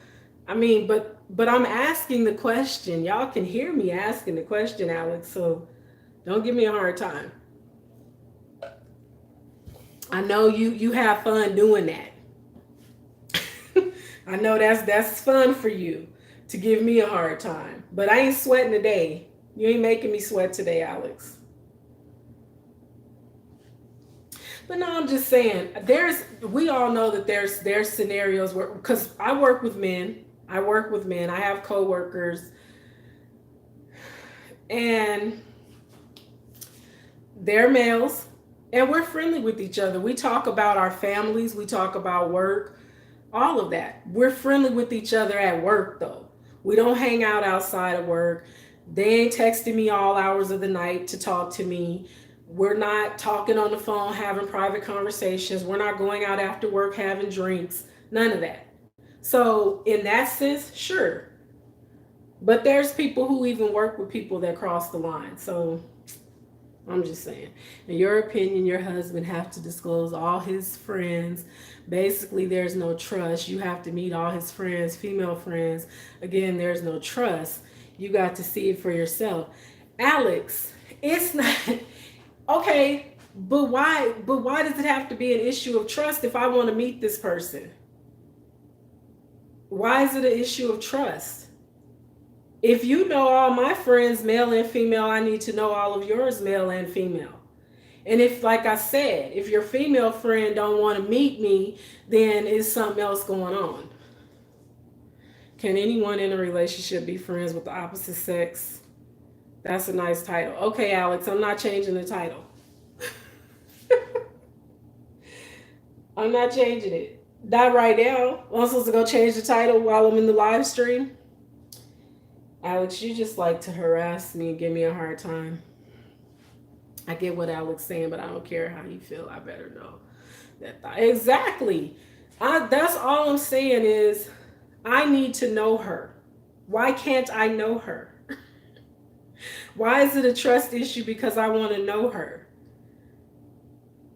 I mean, but I'm asking the question. Y'all can hear me asking the question, Alex. So don't give me a hard time. I know you have fun doing that. I know that's fun for you to give me a hard time. But I ain't sweating today. You ain't making me sweat today, Alex. But no, I'm just saying, we all know that there's scenarios where, because I work with men. I have coworkers, and they're males, and we're friendly with each other. We talk about our families, we talk about work, all of that. We're friendly with each other at work, though. We don't hang out outside of work. They ain't texting me all hours of the night to talk to me. We're not talking on the phone, having private conversations. We're not going out after work having drinks. None of that. So, in that sense, sure. But there's people who even work with people that cross the line. So, I'm just saying. In your opinion, your husband have to disclose all his friends. Basically, there's no trust. You have to meet all his friends, female friends. Again, there's no trust. You got to see it for yourself. Alex, it's not okay, but why does it have to be an issue of trust if I want to meet this person? Why is it an issue of trust? If you know all my friends, male and female, I need to know all of yours, male and female. And if, like I said, if your female friend don't want to meet me, then is something else going on. Can anyone in a relationship be friends with the opposite sex? That's a nice title. Okay, Alex, I'm not changing the title. I'm not changing it. Not right now. I'm supposed to go change the title while I'm in the live stream. Alex, you just like to harass me and give me a hard time. I get what Alex saying, but I don't care how you feel. I better know that. Exactly. That's all I'm saying is I need to know her. Why can't I know her? Why is it a trust issue because I want to know her?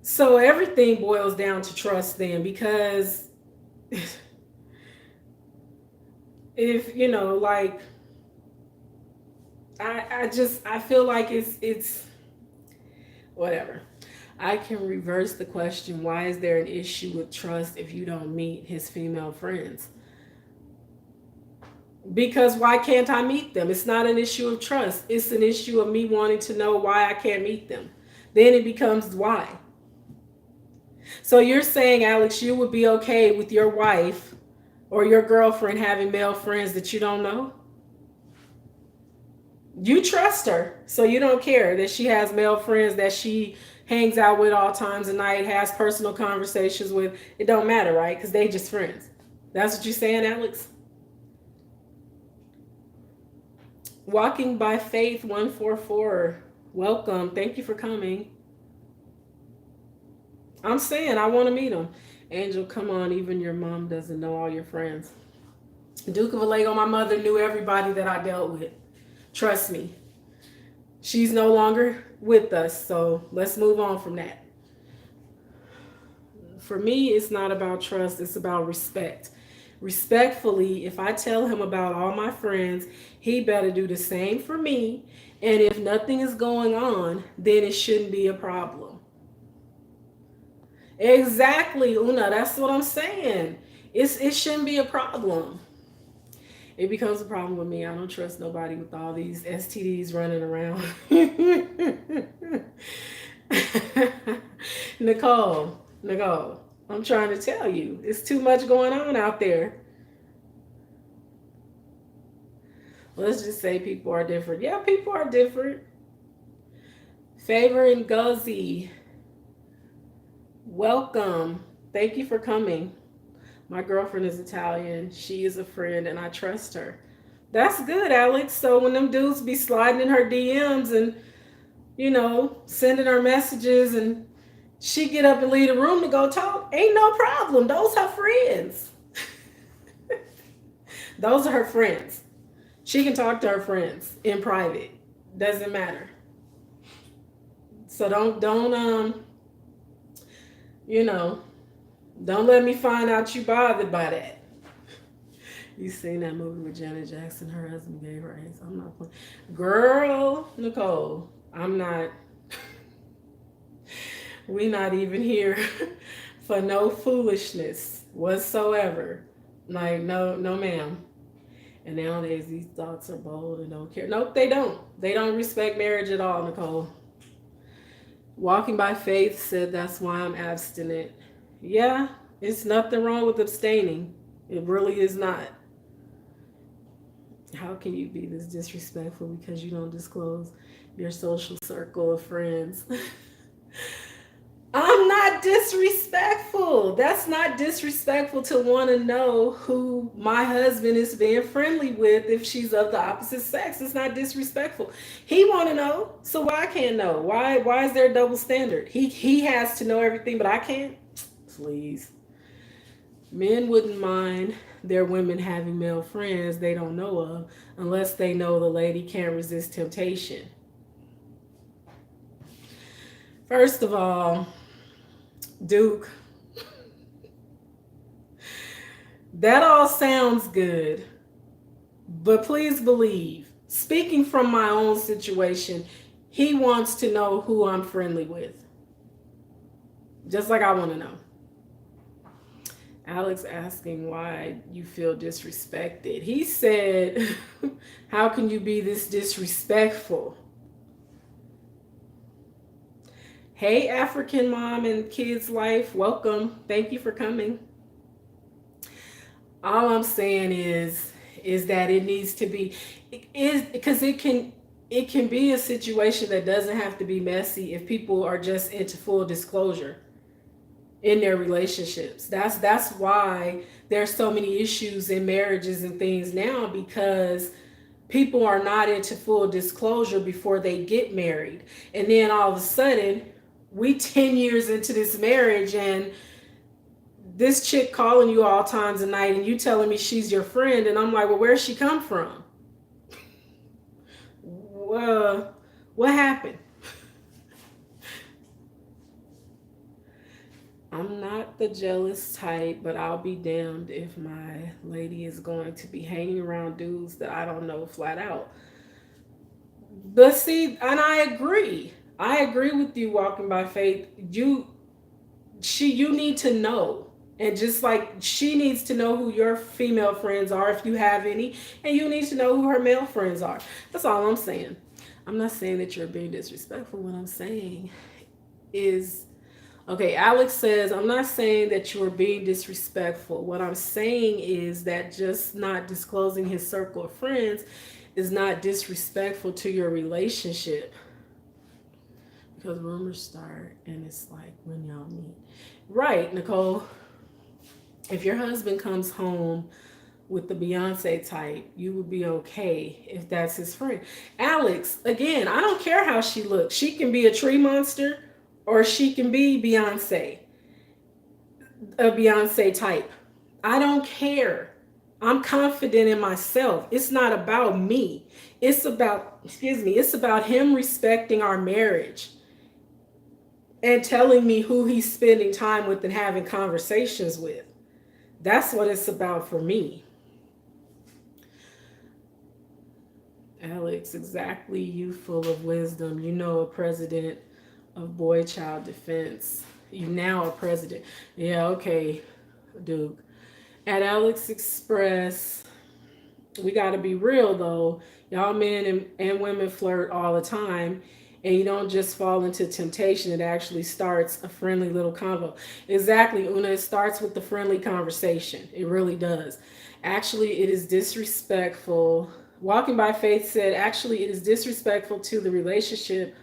So everything boils down to trust then, because if, like, I feel like it's whatever. I can reverse the question. Why is there an issue with trust if you don't meet his female friends? Because why can't I meet them? It's not an issue of trust. It's an issue of me wanting to know why I can't meet them. Then it becomes why. So you're saying, Alex, you would be okay with your wife or your girlfriend having male friends that you don't know? You trust her, so you don't care that she has male friends that she hangs out with all times of night, has personal conversations with. It don't matter, right? Because they just friends. That's what you're saying, Alex? Walking by Faith 144. Welcome. Thank you for coming. I'm saying I want to meet them. Angel, come on. Even your mom doesn't know all your friends. Duke of Vallejo, my mother knew everybody that I dealt with. Trust me. She's no longer with us, so let's move on from that. For me, it's not about trust, it's about respect. Respectfully, if I tell him about all my friends, he better do the same for me. And if nothing is going on, then it shouldn't be a problem. Exactly, Una. That's what I'm saying. It shouldn't be a problem. It becomes a problem with me. I don't trust nobody with all these STDs running around. Nicole, I'm trying to tell you, it's too much going on out there. Let's just say people are different. Yeah, people are different. Favor and Guzzy, welcome. Thank you for coming. My girlfriend is Italian. She is a friend and I trust her. That's good, Alex. So when them dudes be sliding in her DMs and, sending her messages and she get up and leave the room to go talk, ain't no problem. Those are friends. Those are her friends. She can talk to her friends in private. Doesn't matter. So don't let me find out you bothered by that. You seen that movie with Janet Jackson? Her husband gave her AIDS. I'm not playing. Girl, Nicole, I'm not. We not even here for no foolishness whatsoever. Like, no, ma'am. And nowadays these thoughts are bold and don't care. Nope, they don't. They don't respect marriage at all, Nicole. Walking by Faith said that's why I'm abstinent. Yeah, it's nothing wrong with abstaining. It really is not. How can you be this disrespectful because you don't disclose your social circle of friends? I'm not disrespectful. That's not disrespectful to want to know who my husband is being friendly with if she's of the opposite sex. It's not disrespectful. He want to know, so why I can't know? Why is there a double standard? He has to know everything, but I can't. Please. Men wouldn't mind their women having male friends they don't know of unless they know the lady can't resist temptation. First of all, Duke, that all sounds good, but please believe, speaking from my own situation, he wants to know who I'm friendly with. Just like I want to know. Alex asking why you feel disrespected. He said, how can you be this disrespectful? Hey, African mom and kids life, welcome. Thank you for coming. All I'm saying is that it needs to be, because it can be a situation that doesn't have to be messy if people are just into full disclosure in their relationships. That's why there's so many issues in marriages and things now, because people are not into full disclosure before they get married. And then all of a sudden, we 10 years into this marriage and this chick calling you all times of night and you telling me she's your friend, and I'm like, well, where's she come from? Well, what happened? I'm not the jealous type, but I'll be damned if my lady is going to be hanging around dudes that I don't know flat out. But see, and I agree. I agree with you, Walking by Faith. You need to know. And just like she needs to know who your female friends are, if you have any, and you need to know who her male friends are. That's all I'm saying. I'm not saying that you're being disrespectful. What I'm saying is, okay, Alex says, I'm not saying that you are being disrespectful. What I'm saying is that just not disclosing his circle of friends is not disrespectful to your relationship. Because rumors start and it's like when y'all meet. Right, Nicole. If your husband comes home with the Beyonce type, you would be okay if that's his friend. Alex, again, I don't care how she looks. She can be a tree monster or she can be a Beyonce type. I don't care. I'm confident in myself. It's not about me. It's about him respecting our marriage and telling me who he's spending time with and having conversations with. That's what it's about for me. Alex, exactly. You full of wisdom. You know, a president of Boy Child Defense. You now a president. Yeah, okay, Duke. At Alex Express, we got to be real though. Y'all men and women flirt all the time. And you don't just fall into temptation. It actually starts a friendly little convo. Exactly, Una. It starts with the friendly conversation. It really does. Actually, it is disrespectful. Walking by Faith said, actually, it is disrespectful to the relationship.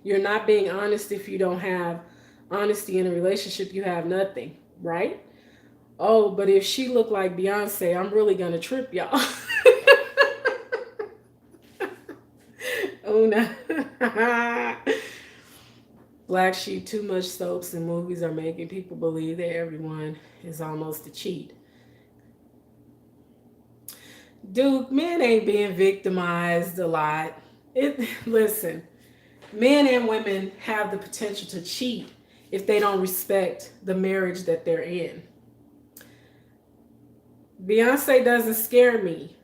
You're not being honest if you don't have honesty in a relationship. You have nothing, right? Oh, but if she looked like Beyonce, I'm really going to trip y'all. Una. Black Sheep, too much soaps and movies are making people believe that everyone is almost a cheat. Dude, men ain't being victimized a lot. Listen, men and women have the potential to cheat if they don't respect the marriage that they're in. Beyonce doesn't scare me.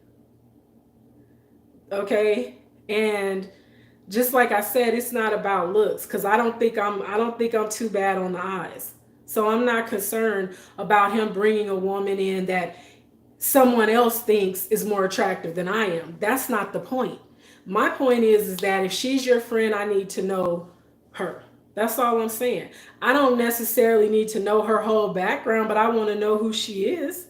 Okay? And just like I said, it's not about looks because I don't think I'm too bad on the eyes. So I'm not concerned about him bringing a woman in that someone else thinks is more attractive than I am. That's not the point. My point is that if she's your friend, I need to know her. That's all I'm saying. I don't necessarily need to know her whole background, but I want to know who she is.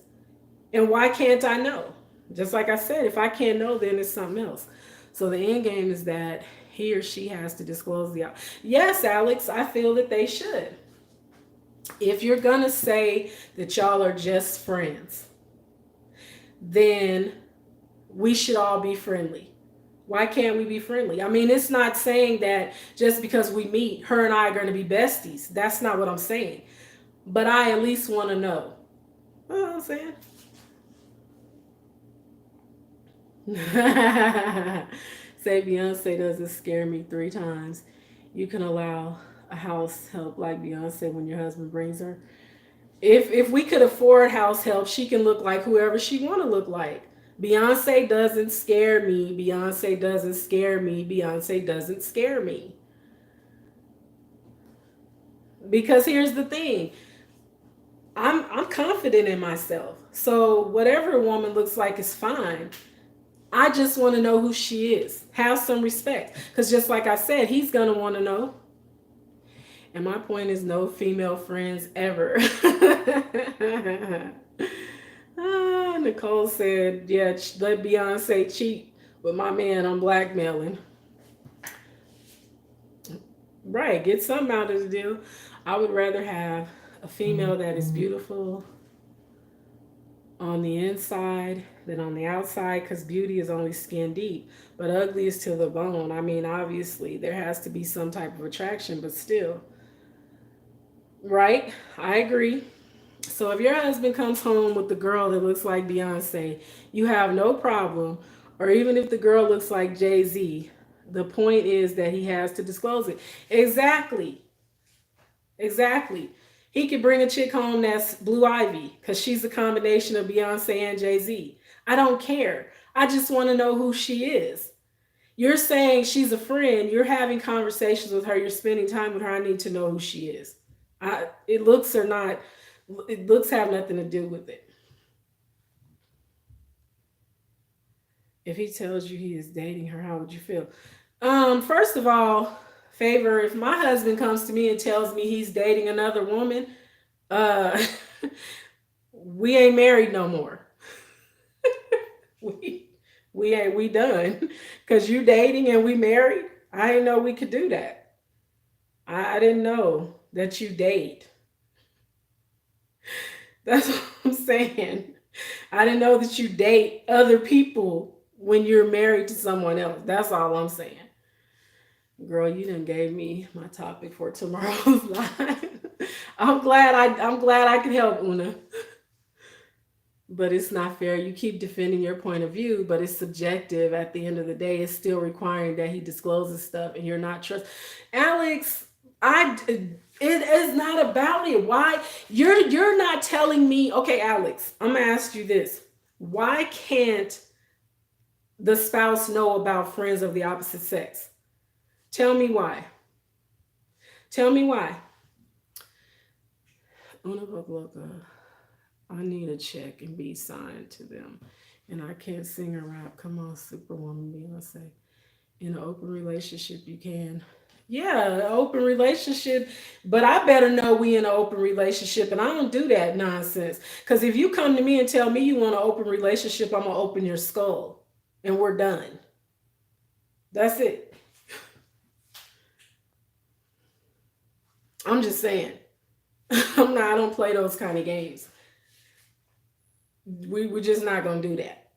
And why can't I know? Just like I said, if I can't know, then it's something else. So the end game is that he or she has to disclose the out. Yes, Alex, I feel that they should. If you're gonna say that y'all are just friends, then we should all be friendly. Why can't we be friendly? I mean, it's not saying that just because we meet, her and I are going to be besties. That's not what I'm saying. But I at least want to know. You know what I'm saying? Say Beyonce doesn't scare me 3 times. You can allow a house help like Beyonce when your husband brings her. If we could afford house help, she can look like whoever she want to look like. Beyonce doesn't scare me. Beyonce doesn't scare me. Beyonce doesn't scare me. Because here's the thing. I'm confident in myself. So whatever a woman looks like is fine. I just want to know who she is. Have some respect. Because just like I said, he's going to want to know. And my point is no female friends ever. Nicole said, yeah, let Beyonce cheat with my man on blackmailing. Right, get something out of the deal. I would rather have a female that is beautiful on the inside than on the outside because beauty is only skin deep, but ugly is to the bone. I mean, obviously, there has to be some type of attraction, but still. Right? I agree. So if your husband comes home with the girl that looks like Beyonce, you have no problem. Or even if the girl looks like Jay-Z, the point is that he has to disclose it. Exactly. Exactly. He could bring a chick home that's Blue Ivy because she's a combination of Beyonce and Jay-Z. I don't care. I just want to know who she is. You're saying she's a friend. You're having conversations with her. You're spending time with her. I need to know who she is. It looks or not. It looks have nothing to do with it. If he tells you he is dating her, how would you feel? First of all, favor. If my husband comes to me and tells me he's dating another woman, uh, we ain't married no more. we we done. Cause you dating and we married. I didn't know we could do that. I didn't know that you date. That's what I'm saying. I didn't know that you date other people when you're married to someone else. That's all I'm saying. Girl, you done gave me my topic for tomorrow's live. I'm glad I could help, Una. But it's not fair. You keep defending your point of view, but it's subjective. At the end of the day, it's still requiring that he discloses stuff, and you're not trust. Alex, I it is not about it. Why you're not telling me? Okay, Alex, I'm gonna ask you this: why can't the spouse know about friends of the opposite sex? Tell me why. Tell me why. I need a check and be signed to them. And I can't sing or rap. Come on, Superwoman Beyonce. In an open relationship, you can. Yeah, an open relationship. But I better know we in an open relationship. And I don't do that nonsense. Because if you come to me and tell me you want an open relationship, I'm going to open your skull. And we're done. That's it. I'm just saying. I don't play those kind of games. We're just not gonna do that.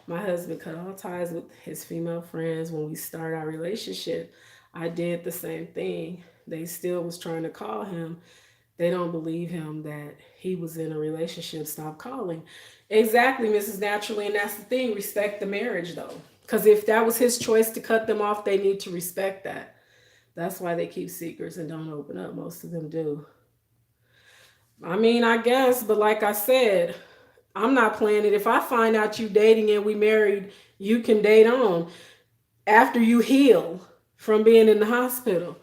My husband cut all ties with his female friends when we started our relationship. I did the same thing. They still was trying to call him. They don't believe him that he was in a relationship. Stop calling. Exactly, Mrs. Naturally, and that's the thing. Respect the marriage, though, because if that was his choice to cut them off, they need to respect that. That's why they keep secrets and don't open up. Most of them do. I mean, I guess, but like I said, I'm not playing it. If I find out you dating and we married, you can date on after you heal from being in the hospital.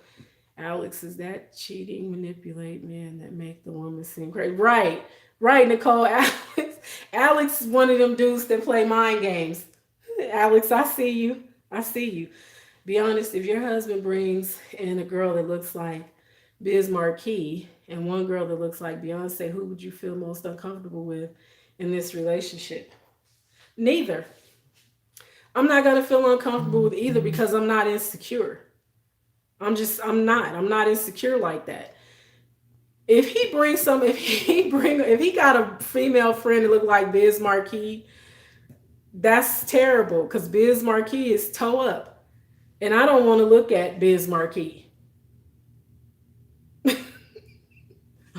Alex, is that cheating, manipulate men that make the woman seem crazy? Right, right, Nicole. Alex is one of them dudes that play mind games. Alex, I see you. I see you. Be honest, if your husband brings in a girl that looks like Biz Marquis and one girl that looks like Beyonce, who would you feel most uncomfortable with in this relationship? Neither. I'm not going to feel uncomfortable with either because I'm not insecure. I'm not insecure like that. If he got a female friend that look like Biz Marquis, that's terrible because Biz Marquis is toe up. And I don't want to look at Biz Marquis.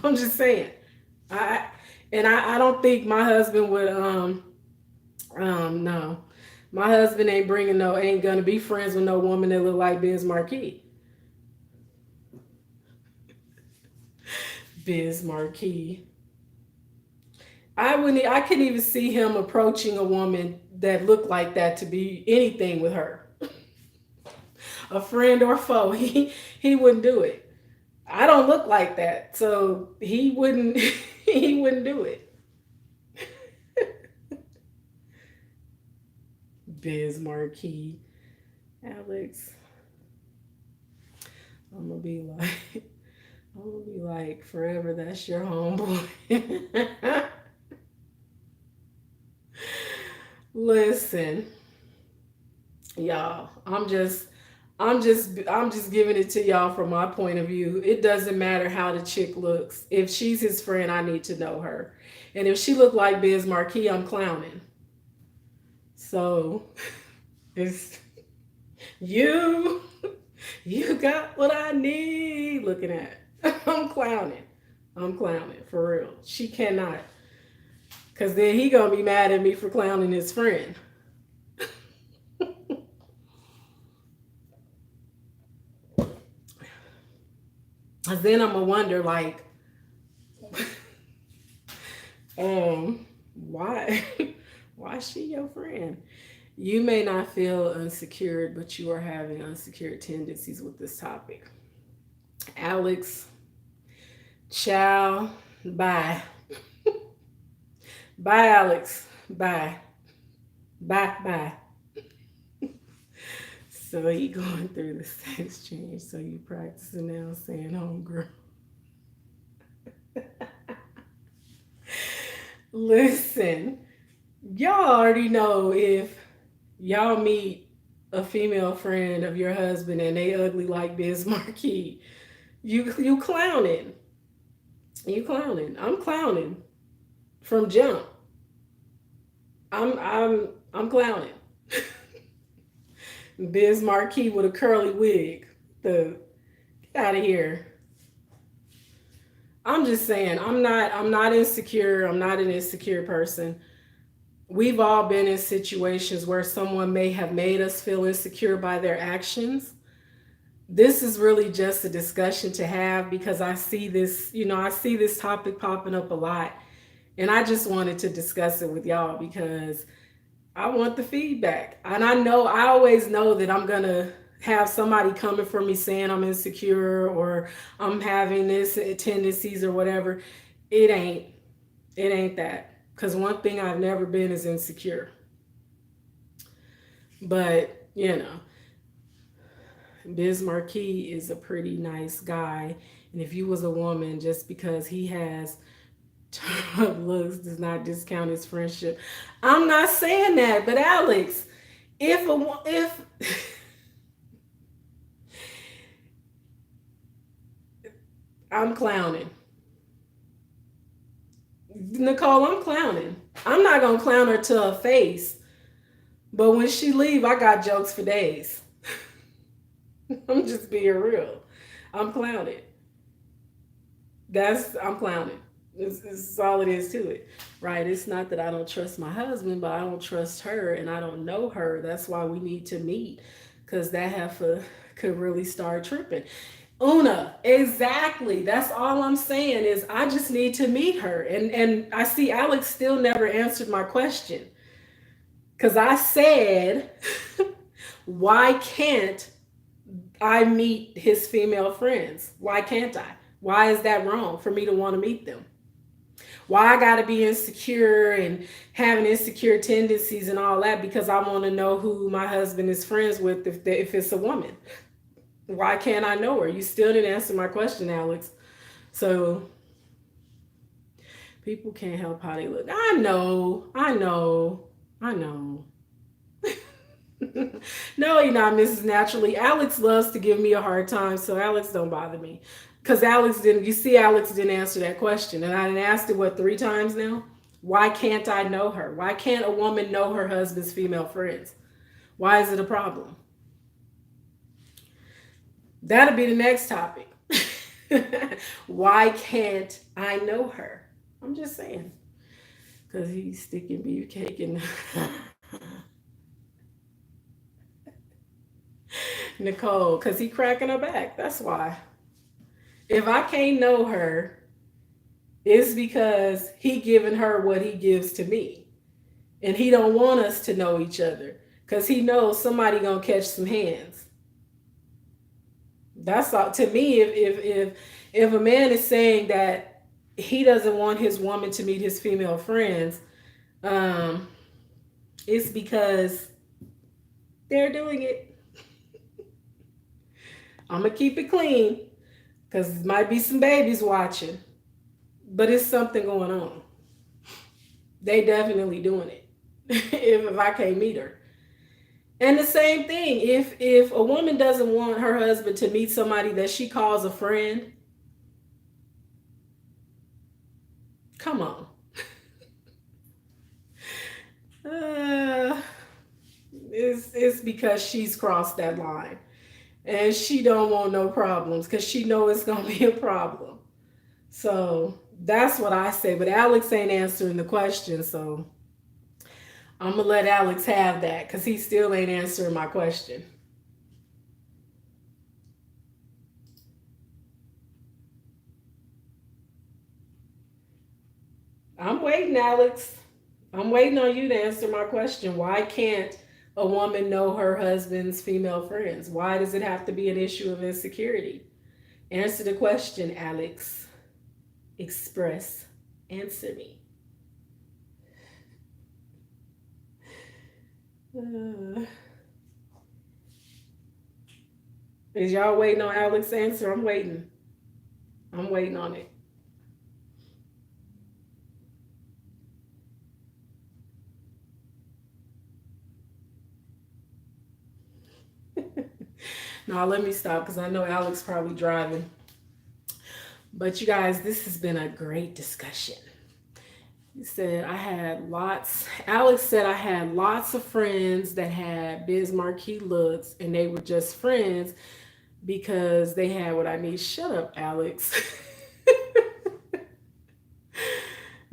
I'm just saying. I I don't think my husband would no. My husband ain't gonna be friends with no woman that look like Biz Marquis. Biz Marquis. I couldn't even see him approaching a woman that looked like that to be anything with her. A friend or foe. He wouldn't do it. I don't look like that. So he wouldn't he wouldn't do it. Biz Marquis. Alex. I'm gonna be like I'm gonna be like forever that's your homeboy. Listen, y'all, I'm just giving it to y'all from my point of view. It doesn't matter how the chick looks. If she's his friend, I need to know her. And if she looked like Biz Marquis, I'm clowning. So it's you. You got what I need. Looking at. I'm clowning. I'm clowning for real. She cannot. Cause then he gonna be mad at me for clowning his friend. Cause then I'm gonna wonder like, why, why is she your friend? You may not feel unsecured, but you are having unsecured tendencies with this topic. Alex, ciao, bye. Bye, Alex. Bye. Bye, bye. So you going through the sex change, so you practicing now saying homegirl. Listen, y'all already know if y'all meet a female friend of your husband and they ugly like Biz Marquis, you clowning. You clowning. I'm clowning from jump. I'm clowning. Biz Marquis with a curly wig. The Get out of here. I'm just saying, I'm not insecure. I'm not an insecure person. We've all been in situations where someone may have made us feel insecure by their actions. This is really just a discussion to have because I see this topic popping up a lot. And I just wanted to discuss it with y'all because I want the feedback. And I always know that I'm going to have somebody coming for me saying I'm insecure or I'm having this tendencies or whatever. It ain't. It ain't that. Because one thing I've never been is insecure. But, Biz Marquis is a pretty nice guy. And if you was a woman, just because he has looks does not discount his friendship. I'm not saying that, but Alex, if I'm clowning, Nicole, I'm clowning. I'm not gonna clown her to her face, but when she leave, I got jokes for days. I'm just being real. I'm clowning. I'm clowning. It's all it is to it, right? It's not that I don't trust my husband, but I don't trust her and I don't know her. That's why we need to meet, because that heifer could really start tripping. Una, exactly. That's all I'm saying is I just need to meet her. And I see Alex still never answered my question. Because I said, why can't I meet his female friends? Why can't I? Why is that wrong for me to want to meet them? Why I gotta be insecure and having insecure tendencies and all that because I want to know who my husband is friends with if it's a woman. Why can't I know her? You still didn't answer my question, Alex. So people can't help how they look. I know, I know, I know. No, you're not Mrs. Naturally. Alex loves to give me a hard time, so Alex don't bother me. Because Alex didn't answer that question. And I done asked it, what, 3 times now? Why can't I know her? Why can't a woman know her husband's female friends? Why is it a problem? That'll be the next topic. Why can't I know her? I'm just saying. Because he's sticking beefcake in Nicole. Because he cracking her back. That's why. If I can't know her, it's because he giving her what he gives to me. And he don't want us to know each other. Because he knows somebody gonna catch some hands. That's all to me. If a man is saying that he doesn't want his woman to meet his female friends, um, it's because they're doing it. I'm gonna keep it clean because there might be some babies watching, but it's something going on. They definitely doing it. if I can't meet her. And the same thing, if a woman doesn't want her husband to meet somebody that she calls a friend, come on. Uh, it's because she's crossed that line. And she don't want no problems because she know it's gonna be a problem. So that's what I say. But Alex ain't answering the question, so I'm gonna let Alex have that because he still ain't answering my question. I'm waiting, Alex. I'm waiting on you to answer my question. a woman know her husband's female friends? Why does it have to be an issue of insecurity? Answer the question, Alex. Express. Answer me. Uh, is y'all waiting on Alex's answer? I'm waiting. I'm waiting on it. No, let me stop because I know Alex probably driving. But you guys, this has been a great discussion. He said I had lots. Alex said I had lots of friends that had Biz Marquee looks, and they were just friends because they had what I need. Shut up, Alex.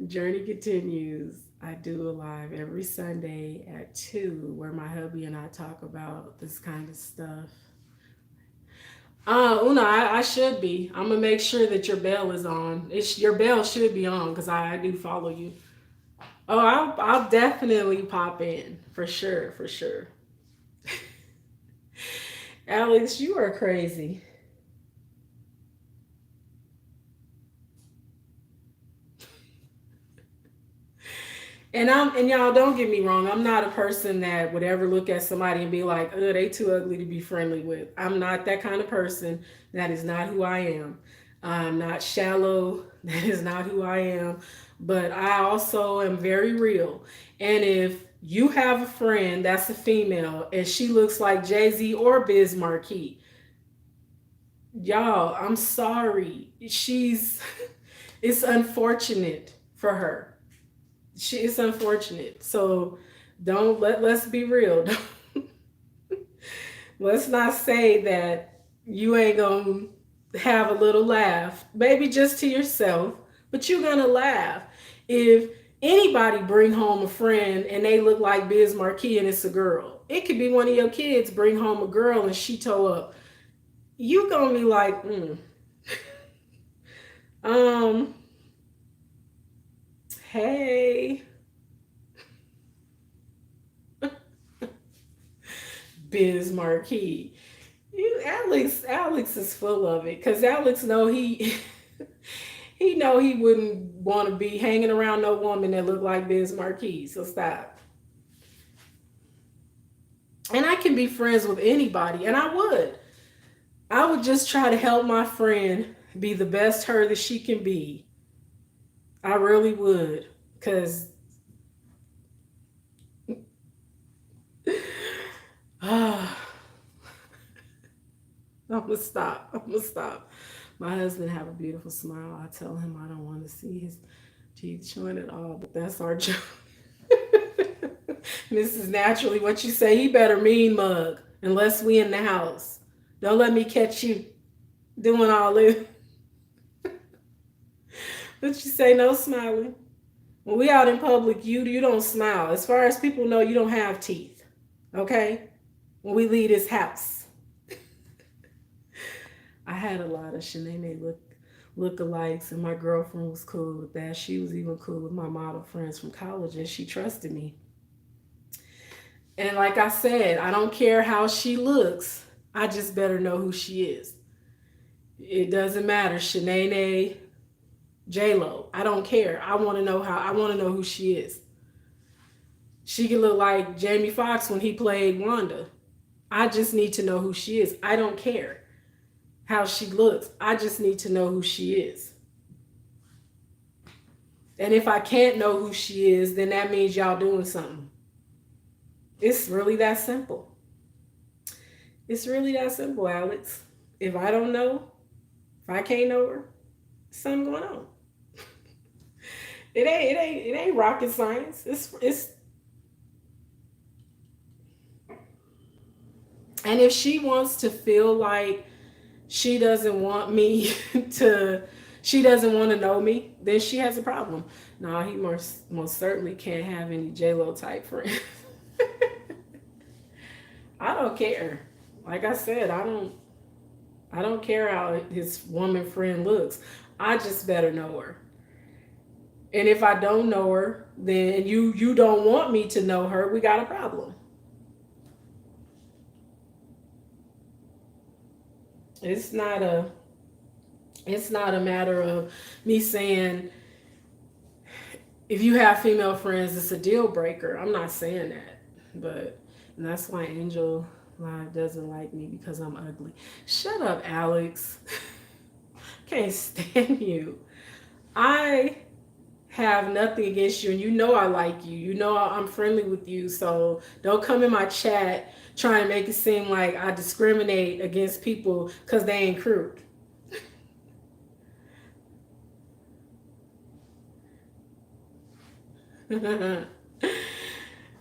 Journey continues. I do a live every Sunday at 2 where my hubby and I talk about this kind of stuff. Una, I should be. I'm gonna make sure that your bell is on. Your bell should be on because I do follow you. Oh, I'll definitely pop in for sure, for sure. Alex, you are crazy. And y'all don't get me wrong. I'm not a person that would ever look at somebody and be like, "Oh, they too ugly to be friendly with." I'm not that kind of person. That is not who I am. I'm not shallow. That is not who I am. But I also am very real. And if you have a friend that's a female and she looks like Jay Z or Biz Marquee, y'all, I'm sorry. She's it's unfortunate for her. It's unfortunate. So let's be real. Let's not say that you ain't gonna have a little laugh, maybe just to yourself, but you're gonna laugh if anybody bring home a friend and they look like Biz Marquee and it's a girl. It could be one of your kids bring home a girl and she toe up. You gonna be like, um, hey, Biz Marquee. Alex is full of it because Alex know he he know he wouldn't want to be hanging around no woman that look like Biz Marquee. So stop. And I can be friends with anybody, and I would. I would just try to help my friend be the best her that she can be. I really would, cause I'm gonna stop. I'm gonna stop. My husband have a beautiful smile. I tell him I don't want to see his teeth showing at all, but that's our job. This is naturally what you say. He better mean mug unless we in the house. Don't let me catch you doing all this. But you say no smiling. When we out in public, you don't smile. As far as people know, you don't have teeth. Okay? When we leave this house. I had a lot of Shanae look-alikes, and my girlfriend was cool with that. She was even cool with my model friends from college, and she trusted me. And like I said, I don't care how she looks. I just better know who she is. It doesn't matter, Shanae, J Lo. I don't care. I want to know how. I want to know who she is. She can look like Jamie Foxx when he played Wanda. I just need to know who she is. I don't care how she looks. I just need to know who she is. And if I can't know who she is, then that means y'all doing something. It's really that simple. It's really that simple, Alex. If I don't know, if I can't know her, something going on. It ain't rocket science. It's and if she wants to feel like she doesn't want me to she doesn't want to know me, then she has a problem. No, he most certainly can't have any J-Lo type friends. I don't care. Like I said, I don't care how his woman friend looks. I just better know her. And if I don't know her, then you don't want me to know her, we got a problem. It's not a it's not a matter of me saying if you have female friends, it's a deal breaker. I'm not saying that, but and that's why Angel Live doesn't like me because I'm ugly. Shut up, Alex. Can't stand you. I have nothing against you, and you know I like you. You know I'm friendly with you, so don't come in my chat trying to make it seem like I discriminate against people because they ain't crude.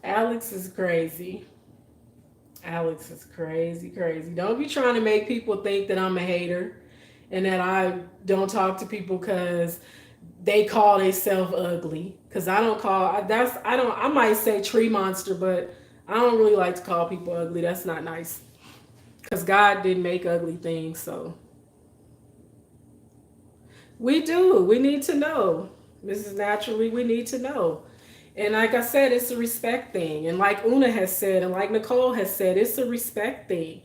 Alex is crazy. Alex is crazy, crazy. Don't be trying to make people think that I'm a hater and that I don't talk to people because they call themselves ugly. Because I don't call that's I don't I might say tree monster, but I don't really like to call people ugly. That's not nice. Because God didn't make ugly things, so we do. We need to know. This is naturally we need to know. And like I said, it's a respect thing. And like Una has said, and like Nicole has said, it's a respect thing.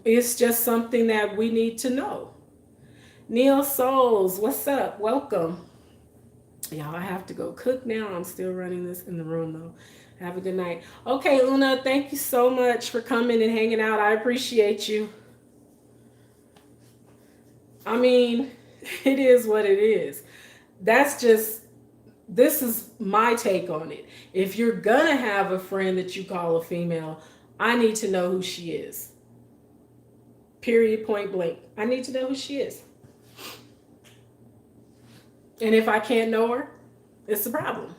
It's just something that we need to know. Neil Souls, what's up? Welcome. Y'all, I have to go cook now. I'm still running this in the room though. Have a good night. Okay, Una, thank you so much for coming and hanging out. I appreciate you. I mean, it is what it is. That's just this is my take on it. If you're gonna have a friend that you call a female, I need to know who she is. Period, point blank. I need to know who she is. And if I can't know her, it's a problem.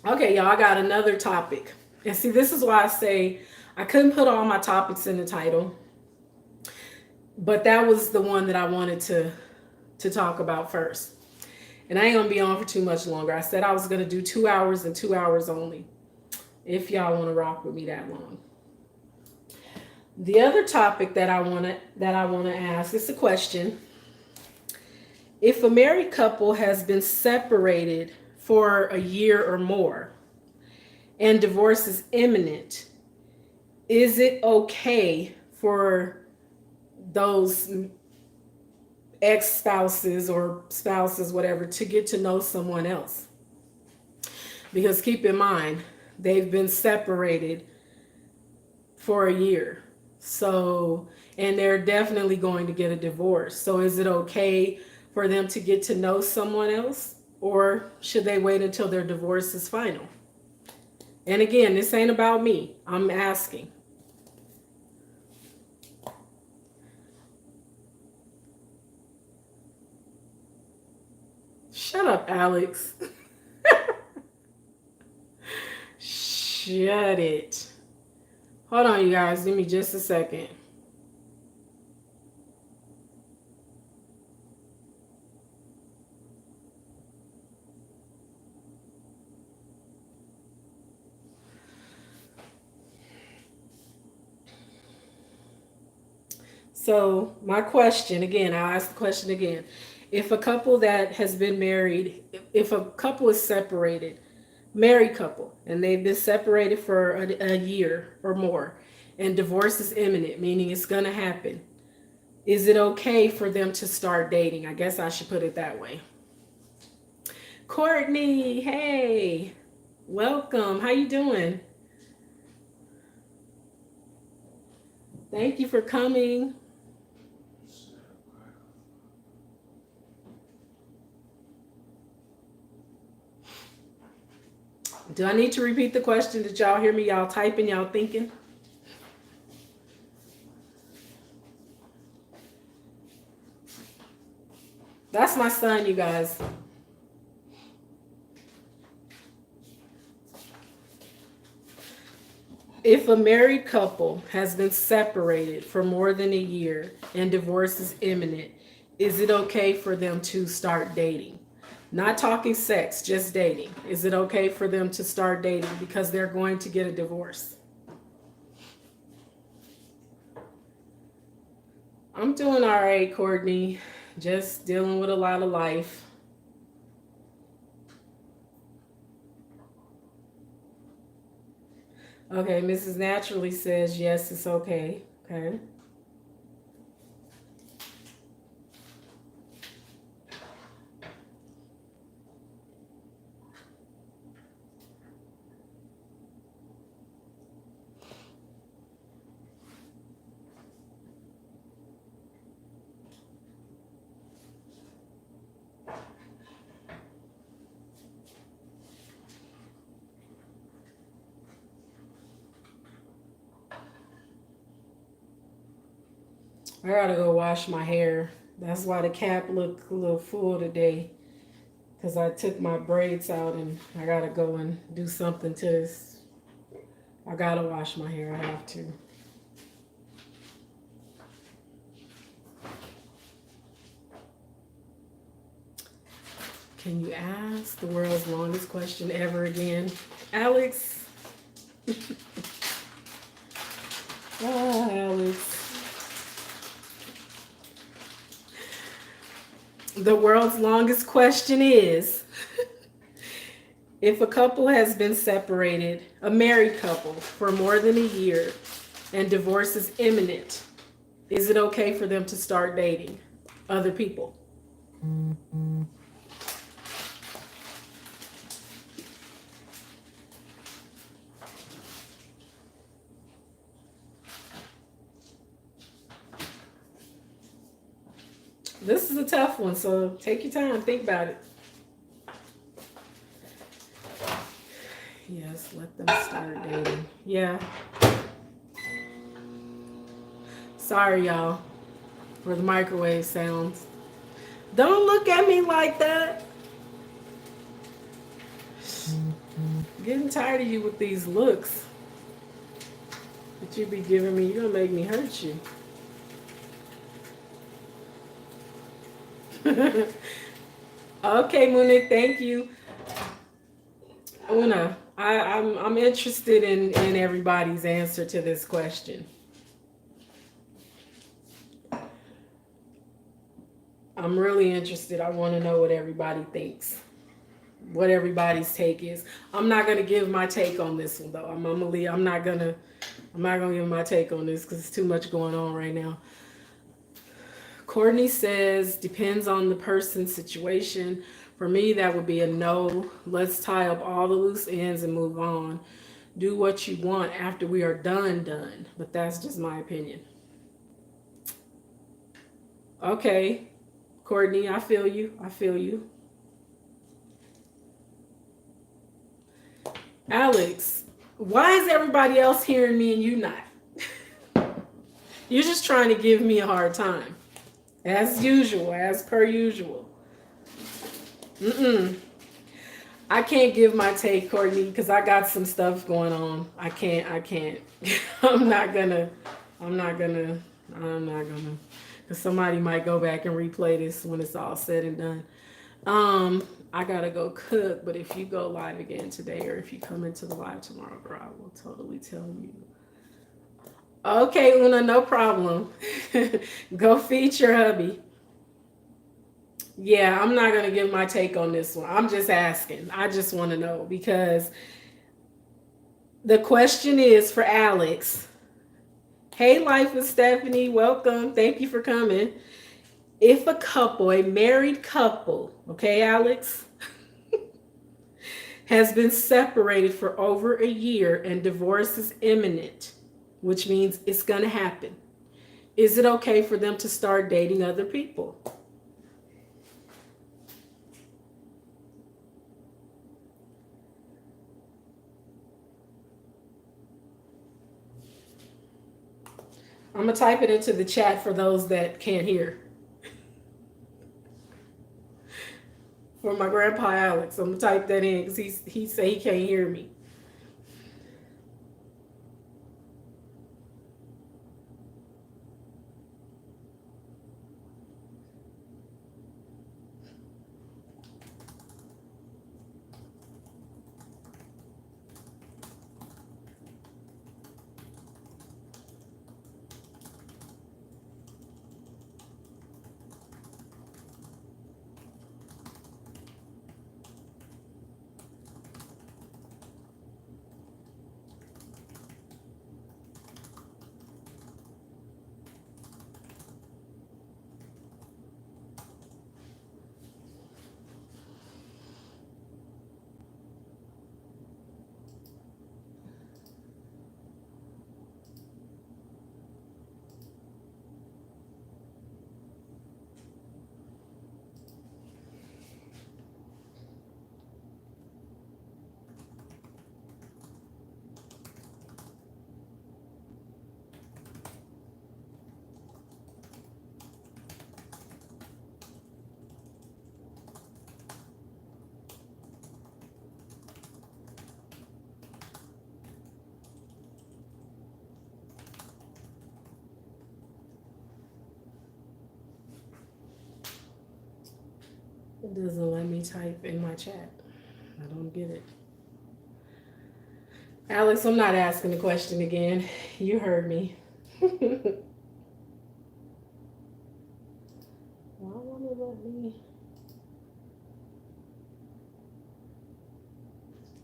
Okay, y'all, I got another topic. And see, this is why I say I couldn't put all my topics in the title, but that was the one that I wanted to talk about first. And I ain't gonna be on for too much longer. I said I was gonna do 2 hours and 2 hours only. If y'all want to rock with me that long. The other topic that I wanna ask is a question. If a married couple has been separated for a year or more and divorce is imminent, is it okay for those ex-spouses or spouses, whatever, to get to know someone else? Because keep in mind, they've been separated for a year. So, and they're definitely going to get a divorce. So, is it okay for them to get to know someone else? Or should they wait until their divorce is final? And again, this ain't about me. I'm asking. Shut up, Alex. Shut it. Hold on, you guys. Give me just a second. So, my question again, I'll ask the question again. If a couple that has been married, if a couple is separated, married couple, and they've been separated for a year or more, and divorce is imminent, meaning it's going to happen, is it okay for them to start dating? I guess I should put it that way. Courtney, hey, welcome. How you doing? Thank you for coming. Do I need to repeat the question? Did y'all hear me? Y'all typing, y'all thinking? That's my son, you guys. If a married couple has been separated for more than a year and divorce is imminent, is it okay for them to start dating? Not talking sex, just dating. Is it okay for them to start dating because they're going to get a divorce? I'm doing all right, Courtney. Just dealing with a lot of life. Okay, Mrs. Naturally says yes, it's okay. Okay. I gotta go wash my hair. That's why the cap look a little full today. Cause I took my braids out and I gotta go and do something to this. I gotta wash my hair. I have to. Can you ask the world's longest question ever again? Alex? Ah, Alex. The world's longest question is if a couple has been separated, a married couple, for more than a year and divorce is imminent, is it okay for them to start dating other people? This is a tough one, so take your time, think about it. Yes, let them start dating. Yeah. Sorry, y'all, for the microwave sounds. Don't look at me like that. Getting tired of you with these looks that you be giving me. You're gonna make me hurt you. Okay, Monique, thank you. Una, I'm interested in everybody's answer to this question. I'm really interested. I want to know what everybody thinks, what everybody's take is. I'm not gonna give my take on this one though. I'm not gonna give my take on this because it's too much going on right now. Courtney says depends on the person's situation. For me, that would be a no. Let's tie up all the loose ends and move on. Do what you want after we are done. But that's just my opinion. Okay, Courtney, I feel you. I feel you. Alex, why is everybody else hearing me and you not? You're just trying to give me a hard time. As usual, as per usual. Mm-mm. I can't give my take, Courtney, because I got some stuff going on. I can't. I'm not gonna, I'm not gonna, I'm not gonna. Because somebody might go back and replay this when it's all said and done. I gotta go cook, but if you go live again today or if you come into the live tomorrow, bro, I will totally tell you. Okay, Una, no problem. Go feed your hubby. Yeah, I'm not gonna give my take on this one. I'm just asking. I just want to know because the question is for Alex. Hey, Life with Stephanie, welcome. Thank you for coming. If a couple, a married couple, okay, Alex, has been separated for over a year and divorce is imminent, which means it's going to happen, is it okay for them to start dating other people? I'm going to type it into the chat for those that can't hear. For my grandpa Alex, I'm going to type that in because he say he can't hear me. It doesn't let me type in my chat. I don't get it. Alex, I'm not asking the question again. You heard me. Why won't it let me?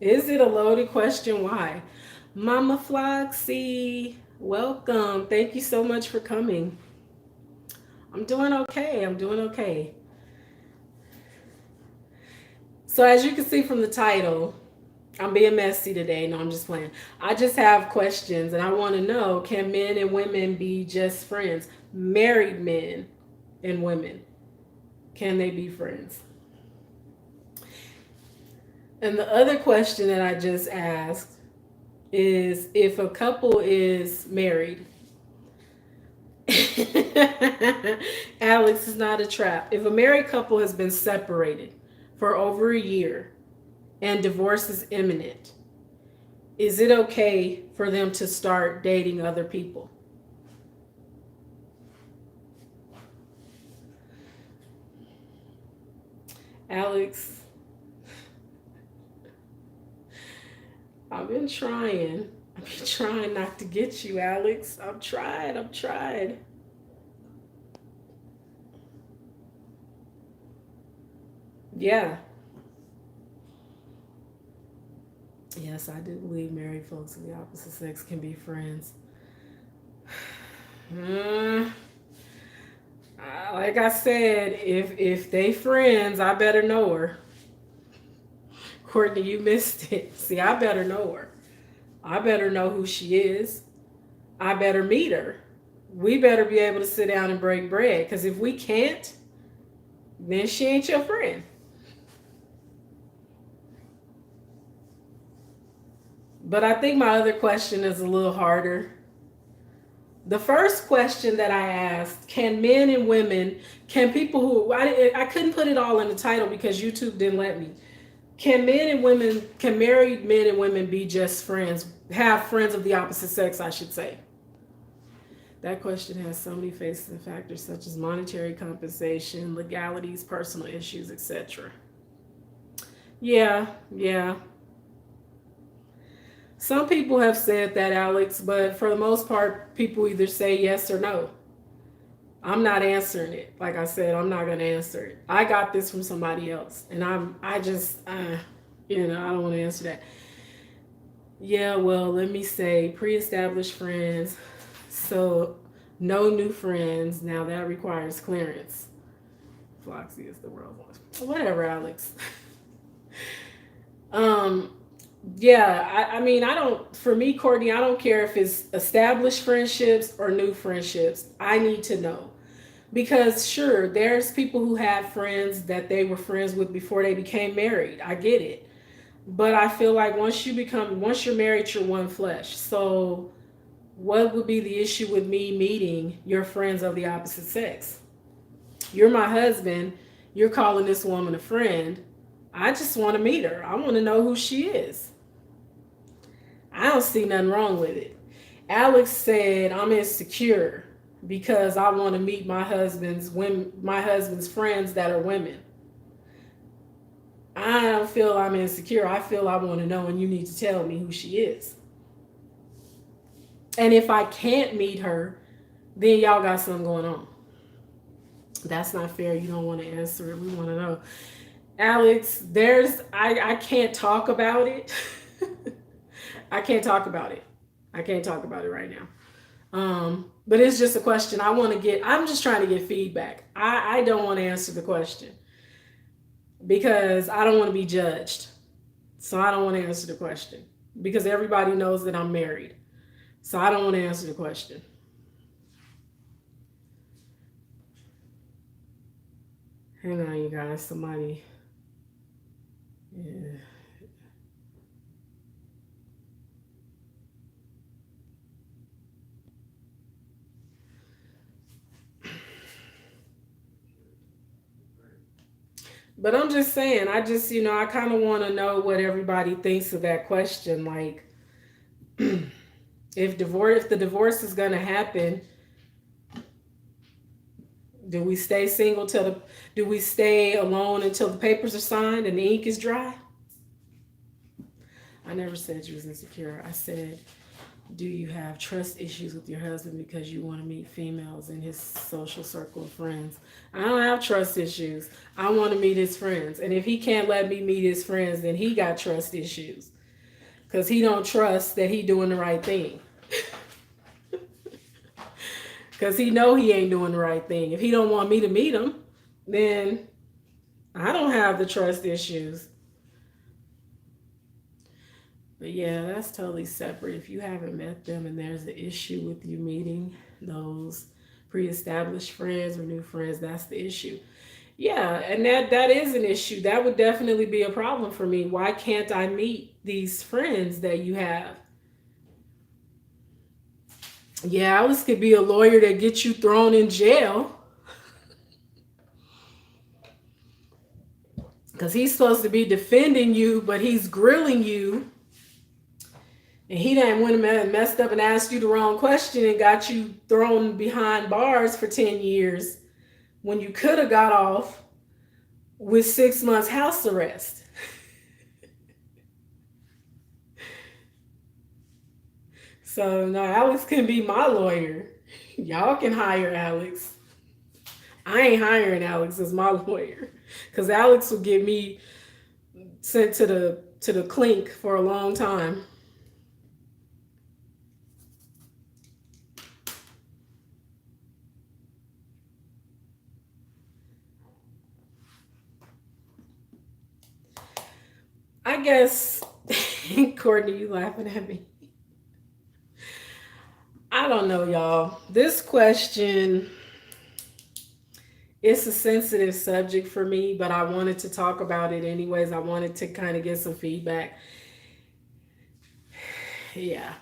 Is it a loaded question? Why? Mama Floxy, welcome. Thank you so much for coming. I'm doing okay. I'm doing okay. So, as you can see from the title, I'm being messy today. No, I'm just playing. I just have questions and I want to know, can men and women be just friends? Married men and women, can they be friends? And the other question that I just asked is, if a couple is married, Alex, is not a trap. If a married couple has been separated for over a year and divorce is imminent, is it okay for them to start dating other people? Alex, I've been trying. I've been trying not to get you, Alex. I've tried. I've tried. Yeah. Yes, I do believe married folks of the opposite sex can be friends. Mm, like I said, if they friends, I better know her. Courtney, you missed it. See, I better know her. I better know who she is. I better meet her. We better be able to sit down and break bread. Because if we can't, then she ain't your friend. But I think my other question is a little harder. The first question that I asked, can men and women, can people who, I couldn't put it all in the title because YouTube didn't let me. Can men and women, can married men and women be just friends, have friends of the opposite sex, I should say? That question has so many faces and factors such as monetary compensation, legalities, personal issues, etc. Yeah, yeah. Some people have said that, Alex, but for the most part, people either say yes or no. I'm not answering it. Like I said, I'm not going to answer it. I got this from somebody else, and I just, I don't want to answer that. Yeah, well, let me say pre-established friends. So, no new friends. Now that requires clearance. Floxy is the world one. Whatever, Alex. um, yeah, I mean, I don't, for me, Courtney, I don't care if it's established friendships or new friendships. I need to know. Because sure, there's people who had friends that they were friends with before they became married. I get it. But I feel like once you're married, you're one flesh. So what would be the issue with me meeting your friends of the opposite sex? You're my husband. You're calling this woman a friend. I just want to meet her. I want to know who she is. I don't see nothing wrong with it. Alex said I'm insecure because I want to meet my husband's friends that are women. I don't feel I'm insecure. I feel I want to know, and you need to tell me who she is. And if I can't meet her, then y'all got something going on. That's not fair. You don't want to answer it. We want to know. Alex, I can't talk about it. I can't talk about it. I can't talk about it right now. But it's just a question I want to get. I'm just trying to get feedback. I don't want to answer the question because I don't want to be judged. So I don't want to answer the question because everybody knows that I'm married. So I don't want to answer the question. Hang on, you guys. Somebody. Yeah. But I'm just saying, I kind of want to know what everybody thinks of that question. Like, if the divorce is going to happen, Do we stay single till the do we stay alone until the papers are signed and the ink is dry? I never said you was insecure. I said, do you have trust issues with your husband because you want to meet females in his social circle of friends? I don't have trust issues. I want to meet his friends. And if he can't let me meet his friends, then he got trust issues. Because he don't trust that he doing the right thing. Because he know he ain't doing the right thing. If he don't want me to meet him, then I don't have the trust issues. But yeah, that's totally separate. If you haven't met them and there's an issue with you meeting those pre-established friends or new friends, that's the issue. Yeah, and that is an issue. That would definitely be a problem for me. Why can't I meet these friends that you have? Yeah, Alice could be a lawyer that gets you thrown in jail because he's supposed to be defending you, but he's grilling you. And he done went and messed up and asked you the wrong question and got you thrown behind bars for 10 years when you could have got off with 6 months house arrest. So no, Alex can be my lawyer. Y'all can hire Alex. I ain't hiring Alex as my lawyer because Alex will get me sent to the clink for a long time. I guess, Courtney, you laughing at me? I don't know, y'all. This question, it's a sensitive subject for me, but I wanted to talk about it anyways. I wanted to kind of get some feedback. Yeah.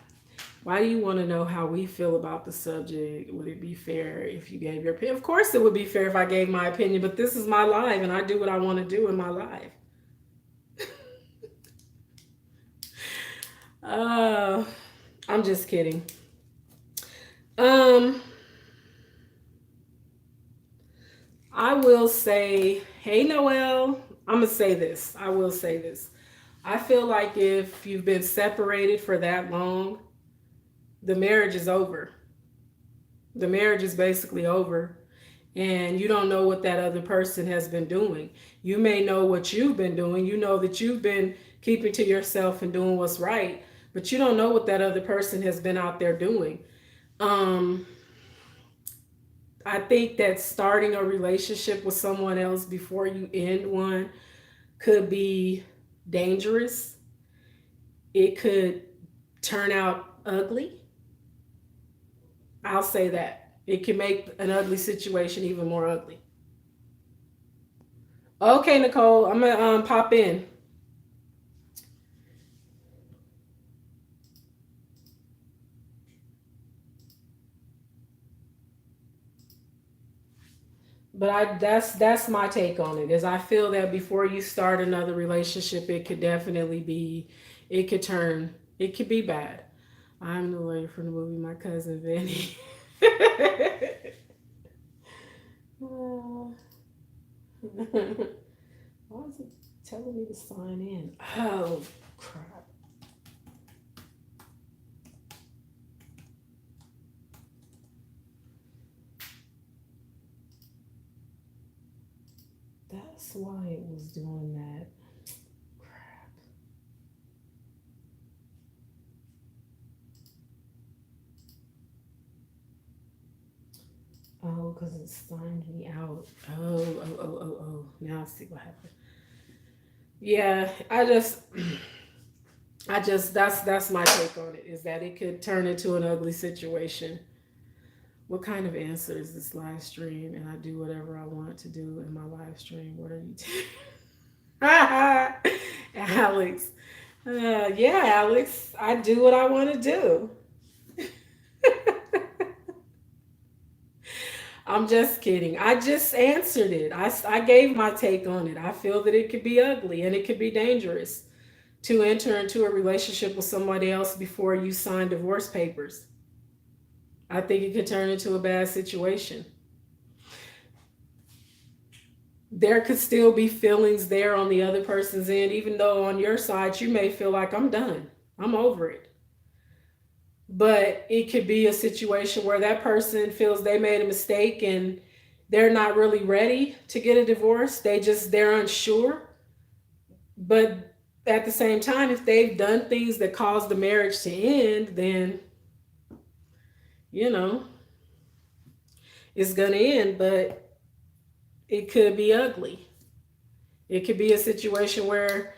Why do you want to know how we feel about the subject? Would it be fair if you gave your opinion? Of course it would be fair if I gave my opinion, but this is my life and I do what I want to do in my life. I'm just kidding. I will say, hey Noel, I'm gonna say this. I will say this. I feel like if you've been separated for that long, the marriage is over. The marriage is basically over. And you don't know what that other person has been doing. You may know what you've been doing. You know that you've been keeping to yourself and doing what's right, but you don't know what that other person has been out there doing. I think that starting a relationship with someone else before you end one could be dangerous. It could turn out ugly. I'll say that. It can make an ugly situation even more ugly. Okay, Nicole, I'm gonna pop in. But that's my take on it. Is I feel that before you start another relationship, it could definitely be, it could be bad. I'm the lawyer from the movie My Cousin Vinny. Why is it telling me to sign in? Oh crap. That's why it was doing that. Crap. Oh, because it signed me out. Oh. Now I see what happened. Yeah, that's my take on it, is that it could turn into an ugly situation. What kind of answer is this live stream? And I do whatever I want to do in my live stream. What are you Alex. Yeah, Alex, I do what I want to do. I'm just kidding. I just answered it. I gave my take on it. I feel that it could be ugly and it could be dangerous to enter into a relationship with somebody else before you sign divorce papers. I think it could turn into a bad situation. there could still be feelings there on the other person's end, even though on your side you may feel like I'm done, I'm over it. But it could be a situation where that person feels they made a mistake and they're not really ready to get a divorce. They're unsure. But at the same time, if they've done things that caused the marriage to end, then you know it's gonna end. But it could be ugly. It could be a situation where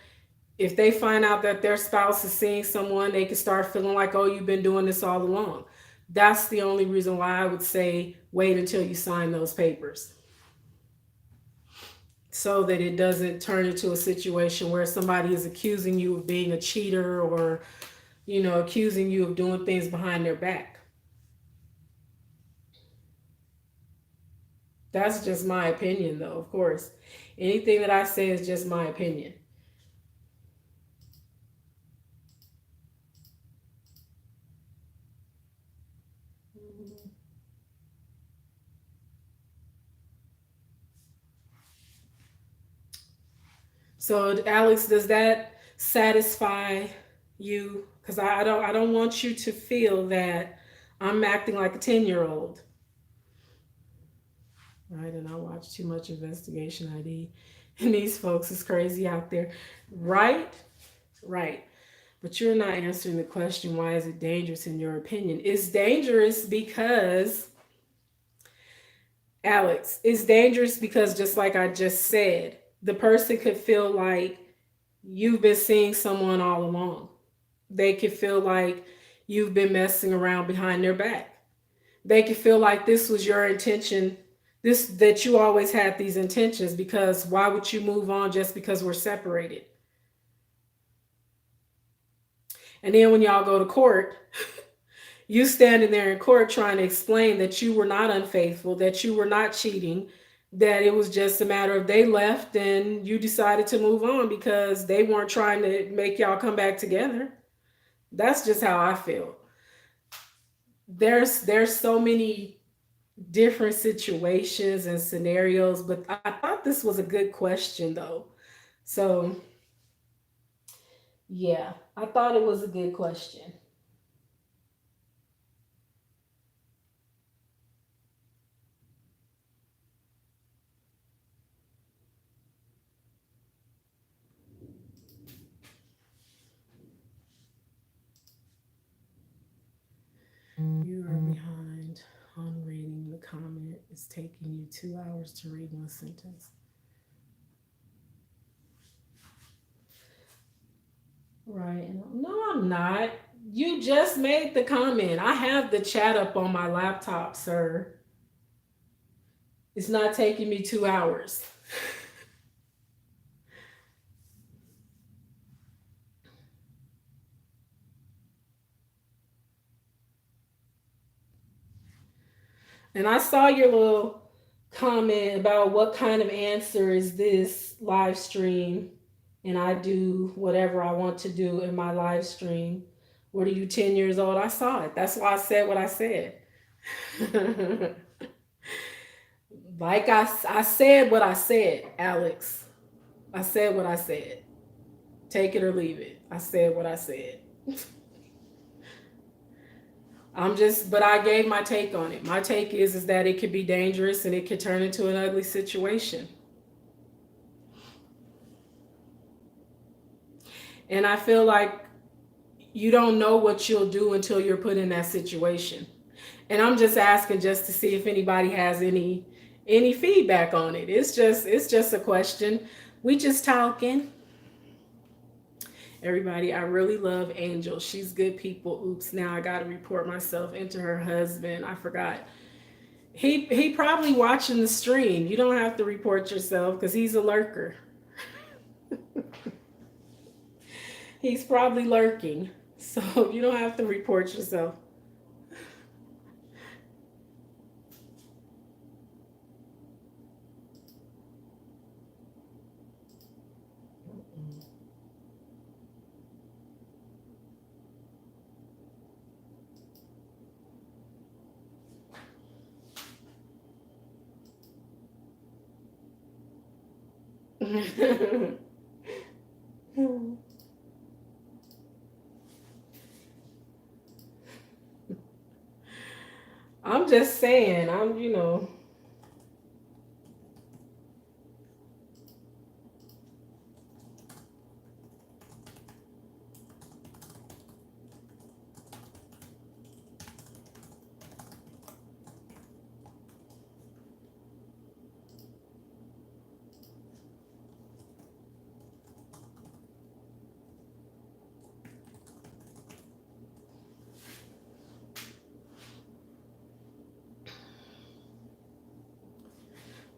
if they find out that their spouse is seeing someone, they can start feeling like, oh, you've been doing this all along. That's the only reason why I would say wait until you sign those papers, so that it doesn't turn into a situation where somebody is accusing you of being a cheater, or accusing you of doing things behind their back. That's just my opinion, though. Of course, anything that I say is just my opinion. So, Alex, does that satisfy you? Because I don't want you to feel that I'm acting like a 10-year-old. Right, and I watch too much Investigation ID, and these folks is crazy out there. Right, right. But you're not answering the question, why is it dangerous in your opinion? It's dangerous because, Alex, it's dangerous because, just like I just said, the person could feel like you've been seeing someone all along. They could feel like you've been messing around behind their back. They could feel like this was your intention, this that you always had these intentions, because why would you move on just because we're separated? And then when y'all go to court, you standing there in court trying to explain that you were not unfaithful, that you were not cheating, that it was just a matter of they left and you decided to move on because they weren't trying to make y'all come back together. That's just how I feel. There's so many different situations and scenarios, but I thought this was a good question though. So, yeah, I thought it was a good question. You are behind on reading the comment. It's taking you 2 hours to read one sentence. Right. No, I'm not. You just made the comment. I have the chat up on my laptop, sir. It's not taking me 2 hours. And I saw your little comment about what kind of answer is this live stream. And I do whatever I want to do in my live stream. What are you, 10 years old? I saw it. That's why I said what I said. Like I said what I said, Alex. I said what I said. Take it or leave it. I said what I said. But I gave my take on it. My take is that it could be dangerous and it could turn into an ugly situation. And I feel like you don't know what you'll do until you're put in that situation. And I'm just asking just to see if anybody has any feedback on it. It's just a question. We just talking. Everybody, I really love Angel. She's good people. Oops, now I gotta report myself into her husband. I forgot. He probably watching the stream. You don't have to report yourself because he's a lurker. He's probably lurking. So you don't have to report yourself. I'm just saying, I'm.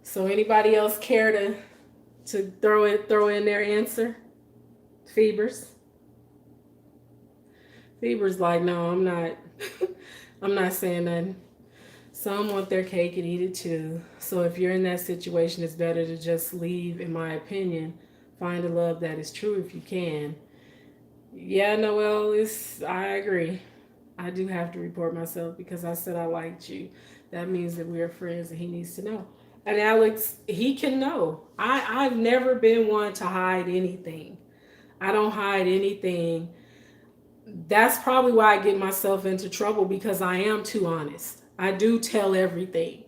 So anybody else care to throw in their answer? Fevers. Fevers like, no, I'm not. I'm not saying nothing. Some want their cake and eat it too. So if you're in that situation, it's better to just leave, in my opinion. Find a love that is true if you can. Yeah, Noel, I agree. I do have to report myself because I said I liked you. That means that we are friends and he needs to know. And Alex, he can know. I've never been one to hide anything. I don't hide anything. That's probably why I get myself into trouble because I am too honest. I do tell everything.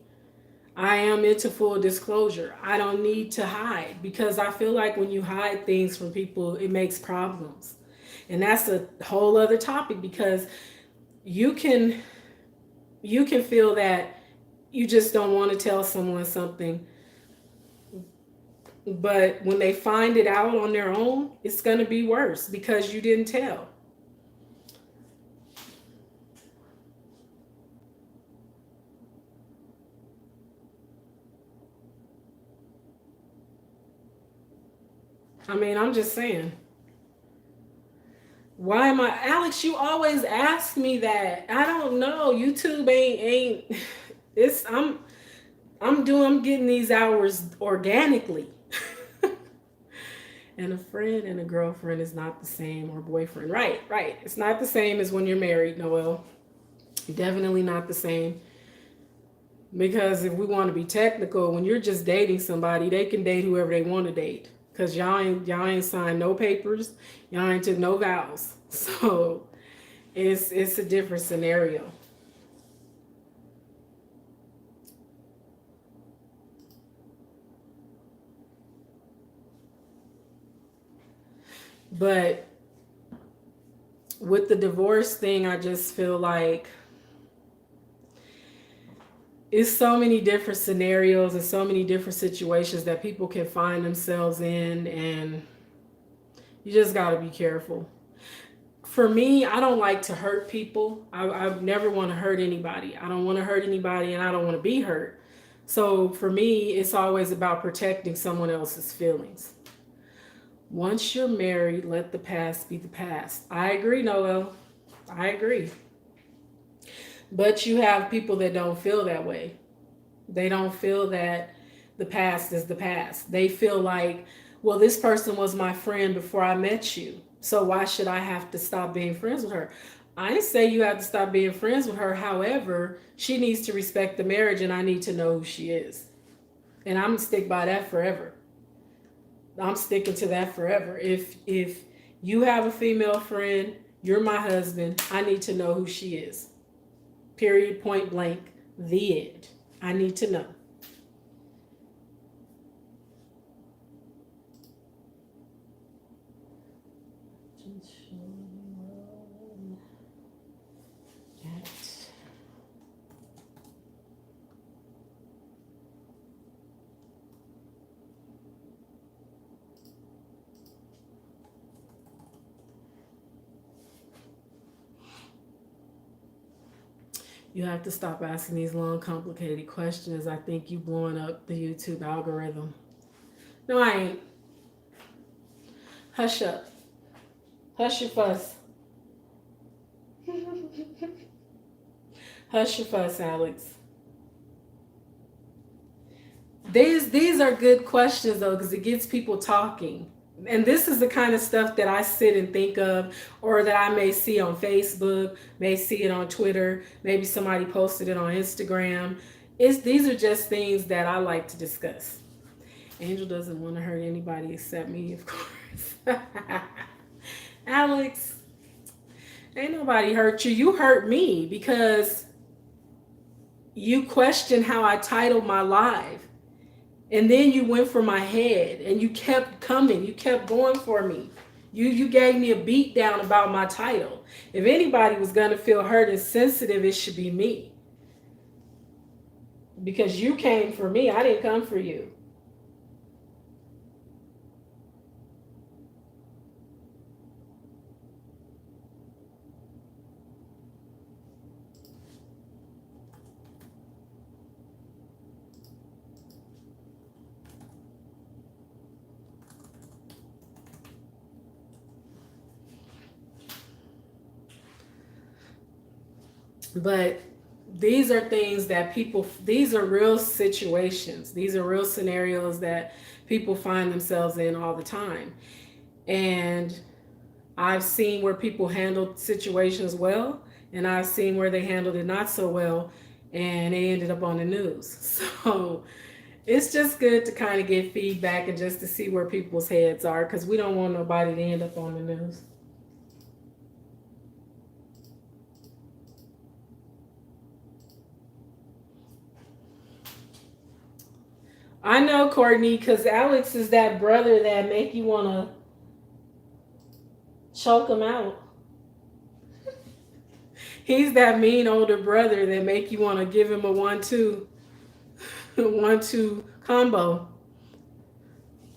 I am into full disclosure. I don't need to hide because I feel like when you hide things from people, it makes problems. And that's a whole other topic because you can you can feel that you just don't want to tell someone something, but when they find it out on their own, it's going to be worse because you didn't tell. I mean, I'm just saying. Why am I, Alex? You always ask me that. I don't know. YouTube ain't. It's I'm getting these hours organically. And a friend and a girlfriend is not the same, or boyfriend. Right, right. It's not the same as when you're married, Noel. Definitely not the same. Because if we want to be technical, when you're just dating somebody, they can date whoever they want to date. Cause y'all ain't signed no papers, y'all ain't took no vows. So it's a different scenario. But with the divorce thing, I just feel like it's so many different scenarios and so many different situations that people can find themselves in, and you just got to be careful. For me, I don't like to hurt people. I never want to hurt anybody. I don't want to hurt anybody and I don't want to be hurt. So for me, it's always about protecting someone else's feelings. Once you're married, let the past be the past. I agree, Noel. I agree. But you have people that don't feel that way. They don't feel that the past is the past. They feel like, well, this person was my friend before I met you. So why should I have to stop being friends with her? I didn't say you have to stop being friends with her. However, she needs to respect the marriage and I need to know who she is. And I'm gonna stick by that forever. I'm sticking to that forever. If you have a female friend, you're my husband, I need to know who she is. Period, point blank, the end. I need to know. You have to stop asking these long, complicated questions. I think you blowing up the YouTube algorithm. No, I ain't. Hush up. Hush your fuss. Hush your fuss, Alex. These are good questions though, because it gets people talking. And this is the kind of stuff that I sit and think of, or that I may see on Facebook, may see it on Twitter, maybe somebody posted it on Instagram. These are just things that I like to discuss. Angel doesn't want to hurt anybody except me, of course. Alex, ain't nobody hurt you. You hurt me because you questioned how I titled my live. And then you went for my head and you kept coming. You kept going for me. You gave me a beat down about my title. If anybody was going to feel hurt and sensitive, it should be me. Because you came for me. I didn't come for you. But these are things that people, these are real situations. These are real scenarios that people find themselves in all the time. And I've seen where people handled situations well, and I've seen where they handled it not so well, and they ended up on the news. So it's just good to kind of get feedback and just to see where people's heads are because we don't want nobody to end up on the news. I know, Courtney, because Alex is that brother that make you want to choke him out. He's that mean older brother that make you want to give him a 1-2, 1-2 combo,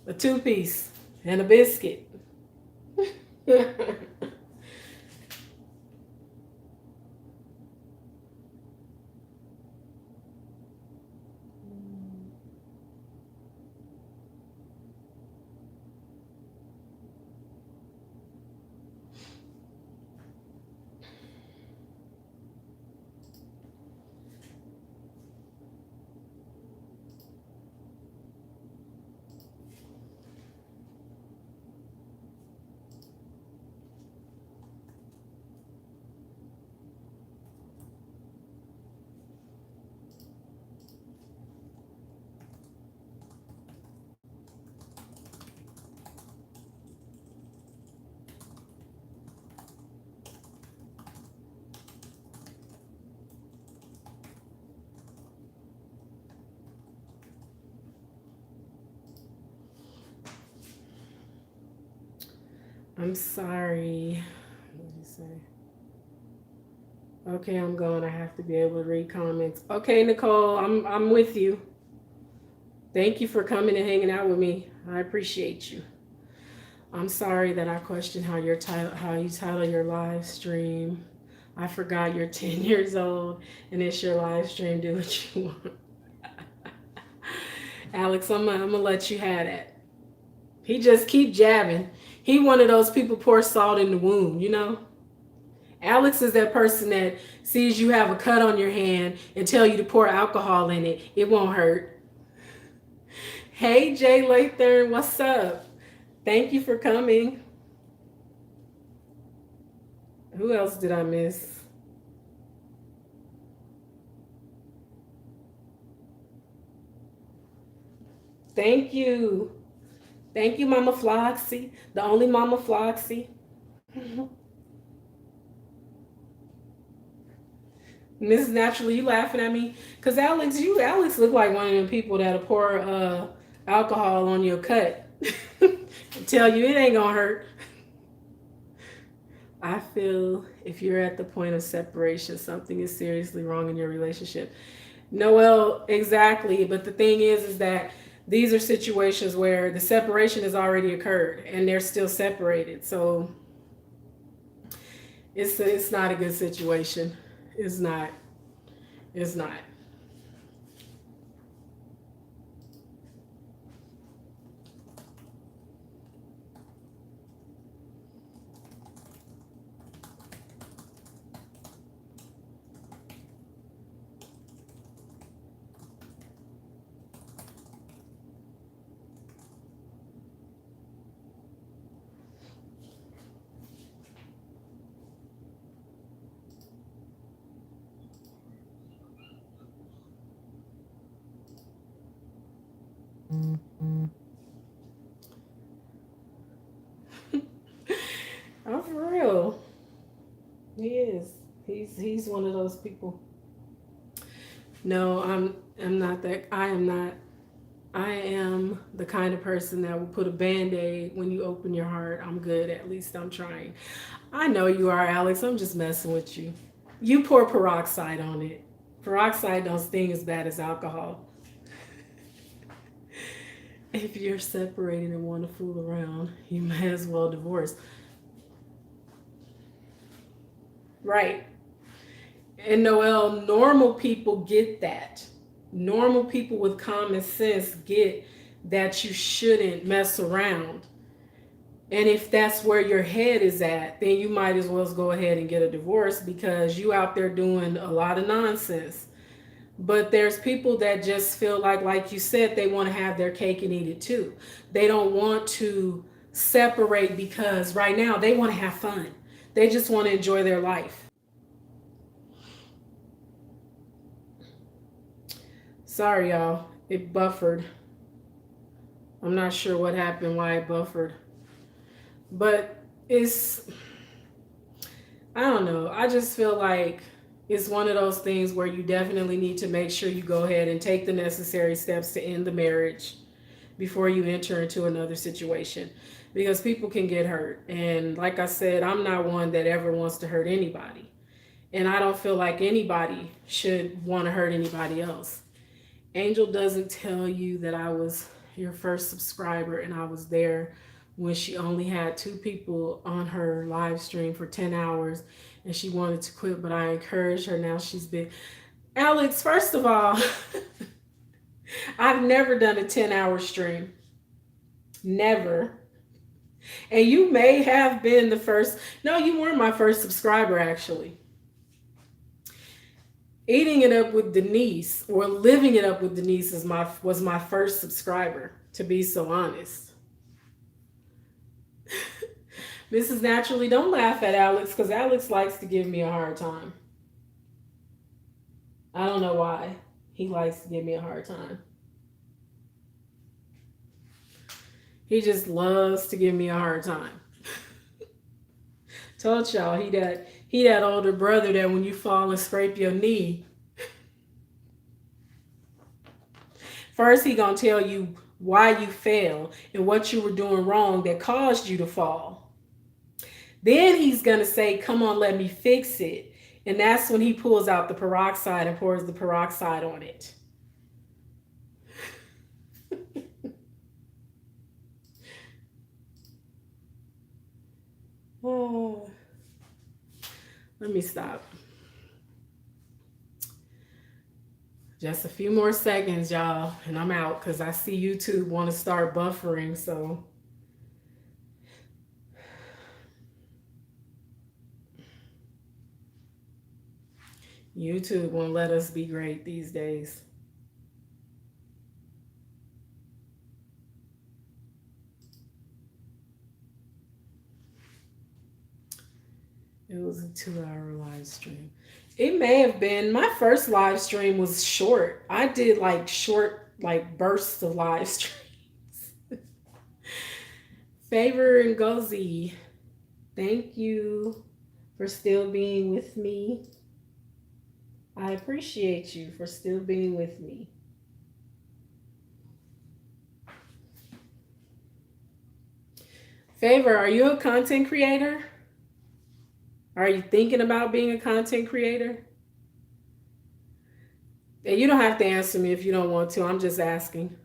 a 2-piece, and a biscuit. I'm sorry. What did he say? Okay, I'm going. I have to be able to read comments. Okay, Nicole, I'm with you. Thank you for coming and hanging out with me. I appreciate you. I'm sorry that I questioned how you title your live stream. I forgot you're 10 years old and it's your live stream. Do what you want. Alex, I'm gonna let you have that. He just keep jabbing. He one of those people pour salt in the wound, you know? Alex is that person that sees you have a cut on your hand and tell you to pour alcohol in it. It won't hurt. Hey, Jay Lathan, what's up? Thank you for coming. Who else did I miss? Thank you. Thank you, Mama Floxy, the only Mama Floxy. Miss Naturally, you laughing at me? Cause Alex look like one of them people that'll pour alcohol on your cut. And tell you it ain't gonna hurt. I feel if you're at the point of separation, something is seriously wrong in your relationship. Noel, exactly. But the thing is that these are situations where the separation has already occurred and they're still separated. So it's not a good situation. It's not. It's not. He's one of those people. No, I'm not that. I am not. I am the kind of person that will put a band-aid when you open your heart. I'm good. At least I'm trying. I know you are, Alex. I'm just messing with you. You pour peroxide on it. Peroxide don't sting as bad as alcohol. If you're separated and want to fool around, you may as well divorce. Right. And Noel, normal people get that. Normal people with common sense get that you shouldn't mess around. And if that's where your head is at, then you might as well go ahead and get a divorce because you out there doing a lot of nonsense. But there's people that just feel like you said, they want to have their cake and eat it too. They don't want to separate because right now they want to have fun. They just want to enjoy their life. Sorry, y'all. It buffered. I'm not sure what happened, why it buffered. But I don't know. I just feel like it's one of those things where you definitely need to make sure you go ahead and take the necessary steps to end the marriage before you enter into another situation because people can get hurt. And like I said, I'm not one that ever wants to hurt anybody. And I don't feel like anybody should want to hurt anybody else. Angel doesn't tell you that I was your first subscriber and I was there when she only had 2 people on her live stream for 10 hours and she wanted to quit, but I encouraged her. Now she's been. Alex, first of all, I've never done a 10-hour stream. Never. And you may have been the first. No, you weren't my first subscriber, actually. Eating it up with Denise or living it up with Denise was my first subscriber, to be so honest. Mrs. Naturally, don't laugh at Alex because Alex likes to give me a hard time. I don't know why. He likes to give me a hard time. He just loves to give me a hard time. Told y'all he that older brother that when you fall and scrape your knee, first he gonna tell you why you fell and what you were doing wrong that caused you to fall. Then he's gonna say, come on, let me fix it. And that's when he pulls out the peroxide and pours the peroxide on it. Oh, let me stop. Just a few more seconds, y'all, and I'm out because I see YouTube want to start buffering. So YouTube won't let us be great these days. It was a 2-hour live stream. It may have been. My first live stream was short. I did short bursts of live streams. Favor and Gozi, thank you for still being with me. I appreciate you for still being with me. Favor, are you a content creator? Are you thinking about being a content creator? And you don't have to answer me if you don't want to. I'm just asking.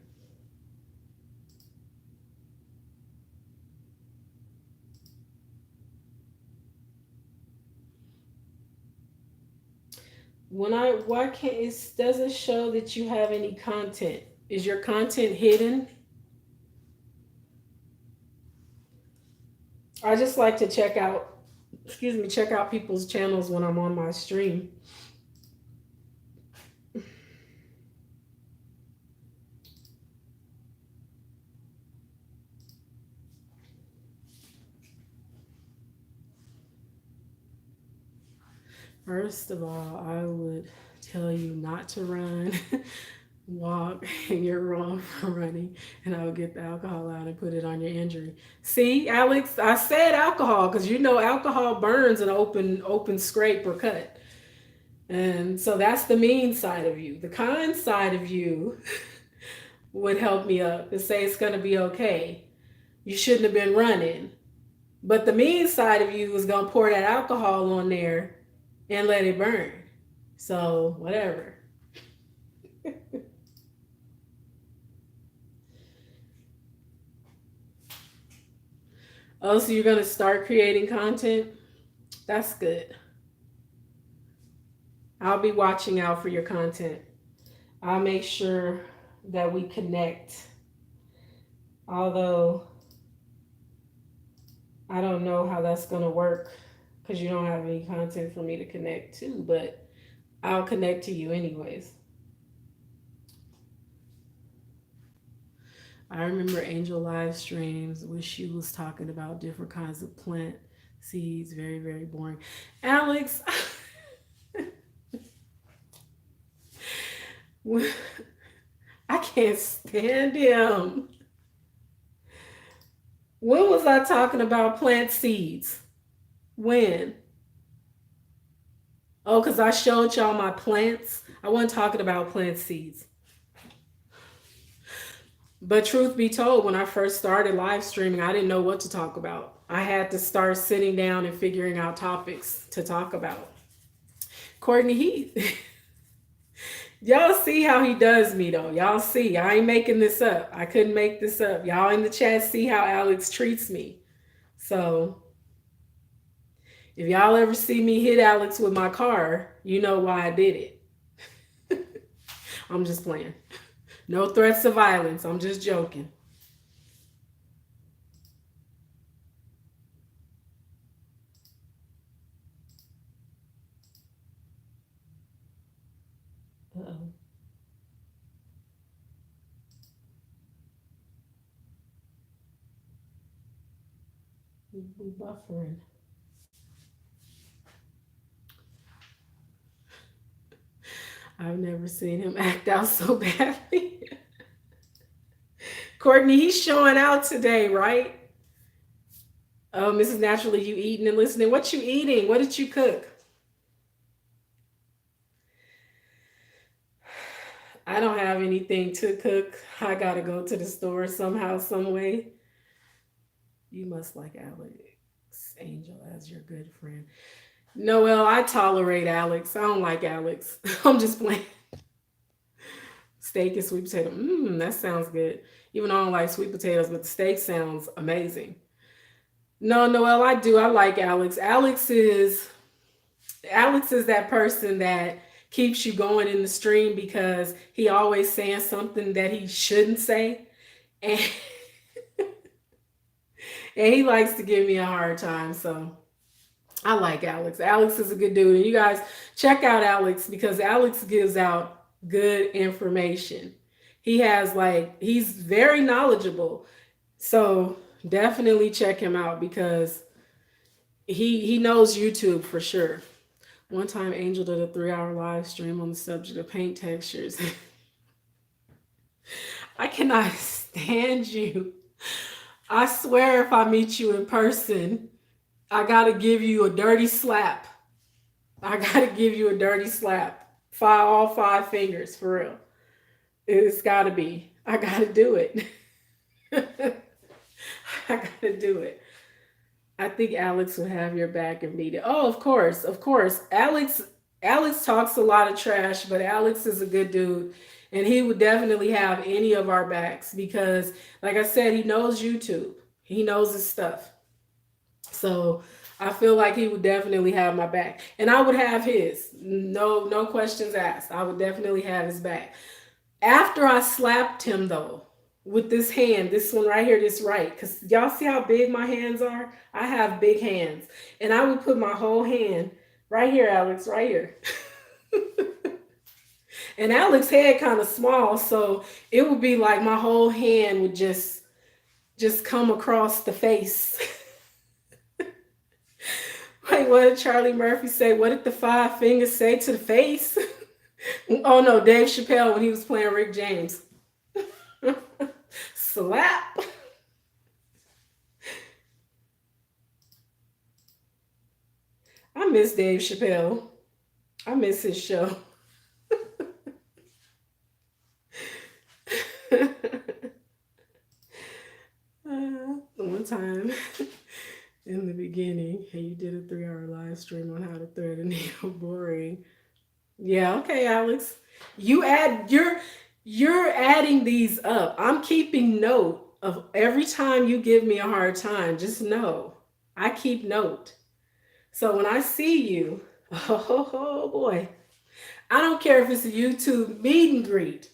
Why can't it doesn't show that you have any content? Is your content hidden? I just like to check out people's channels when I'm on my stream. First of all, I would tell you not to run, walk, and you're wrong for running, and I would get the alcohol out and put it on your injury. See, Alex, I said alcohol because you know alcohol burns an open scrape or cut. And so that's the mean side of you. The kind side of you would help me up and say it's going to be okay. You shouldn't have been running. But the mean side of you is going to pour that alcohol on there and let it burn. So, whatever. Oh, so you're going to start creating content? That's good. I'll be watching out for your content. I'll make sure that we connect. Although I don't know how that's going to work because you don't have any content for me to connect to, but I'll connect to you anyways. I remember Angel live streams where she was talking about different kinds of plant seeds. Very, very boring. Alex, I can't stand him. When was I talking about plant seeds? When? Oh, because I showed y'all my plants. I wasn't talking about plant seeds. But truth be told, when I first started live streaming, I didn't know what to talk about. I had to start sitting down and figuring out topics to talk about. Courtney Heath. Y'all see how he does me though. Y'all see, I ain't making this up. I couldn't make this up. Y'all in the chat see how Alex treats me. So if y'all ever see me hit Alex with my car, you know why I did it. I'm just playing. No threats of violence. I'm just joking. Uh-oh. We buffering. I've never seen him act out so badly. Courtney, he's showing out today, right? Oh, Mrs. Naturally, you eating and listening. What you eating? What did you cook? I don't have anything to cook. I gotta go to the store somehow, some way. You must like Alex Angel as your good friend. Noel, I tolerate Alex. I don't like Alex. I'm just playing. Steak and sweet potato. That sounds good. Even though I don't like sweet potatoes, but the steak sounds amazing. No, Noel, I do. I like Alex. Alex is that person that keeps you going in the stream because he always saying something that he shouldn't say. And and he likes to give me a hard time. So I like Alex. Alex is a good dude. And you guys check out Alex because Alex gives out good information. He's very knowledgeable. So definitely check him out because he knows YouTube for sure. One time Angel did a 3-hour live stream on the subject of paint textures. I cannot stand you. I swear if I meet you in person, I gotta give you a dirty slap. I gotta give you a dirty slap. All 5 fingers, for real. It's gotta be. I gotta do it. I gotta do it. I think Alex would have your back and beat it. Oh, of course, of course. Alex talks a lot of trash, but Alex is a good dude. And he would definitely have any of our backs because, like I said, he knows YouTube. He knows his stuff. So I feel like he would definitely have my back. And I would have his. No questions asked. I would definitely have his back. After I slapped him though, with this hand, this one right here, this right, because y'all see how big my hands are? I have big hands. And I would put my whole hand right here, Alex, right here. And Alex's head kind of small, so it would be like my whole hand would just come across the face. Like what did Charlie Murphy say? What did the 5 fingers say to the face? Oh no, Dave Chappelle when he was playing Rick James. Slap. I miss Dave Chappelle. I miss his show. One time in the beginning, you did a 3 hour live stream on how to thread a needle. Boring. Yeah, okay, Alex. You're adding these up. I'm keeping note of every time you give me a hard time. Just know I keep note. So when I see you, oh boy, I don't care if it's a YouTube meet and greet.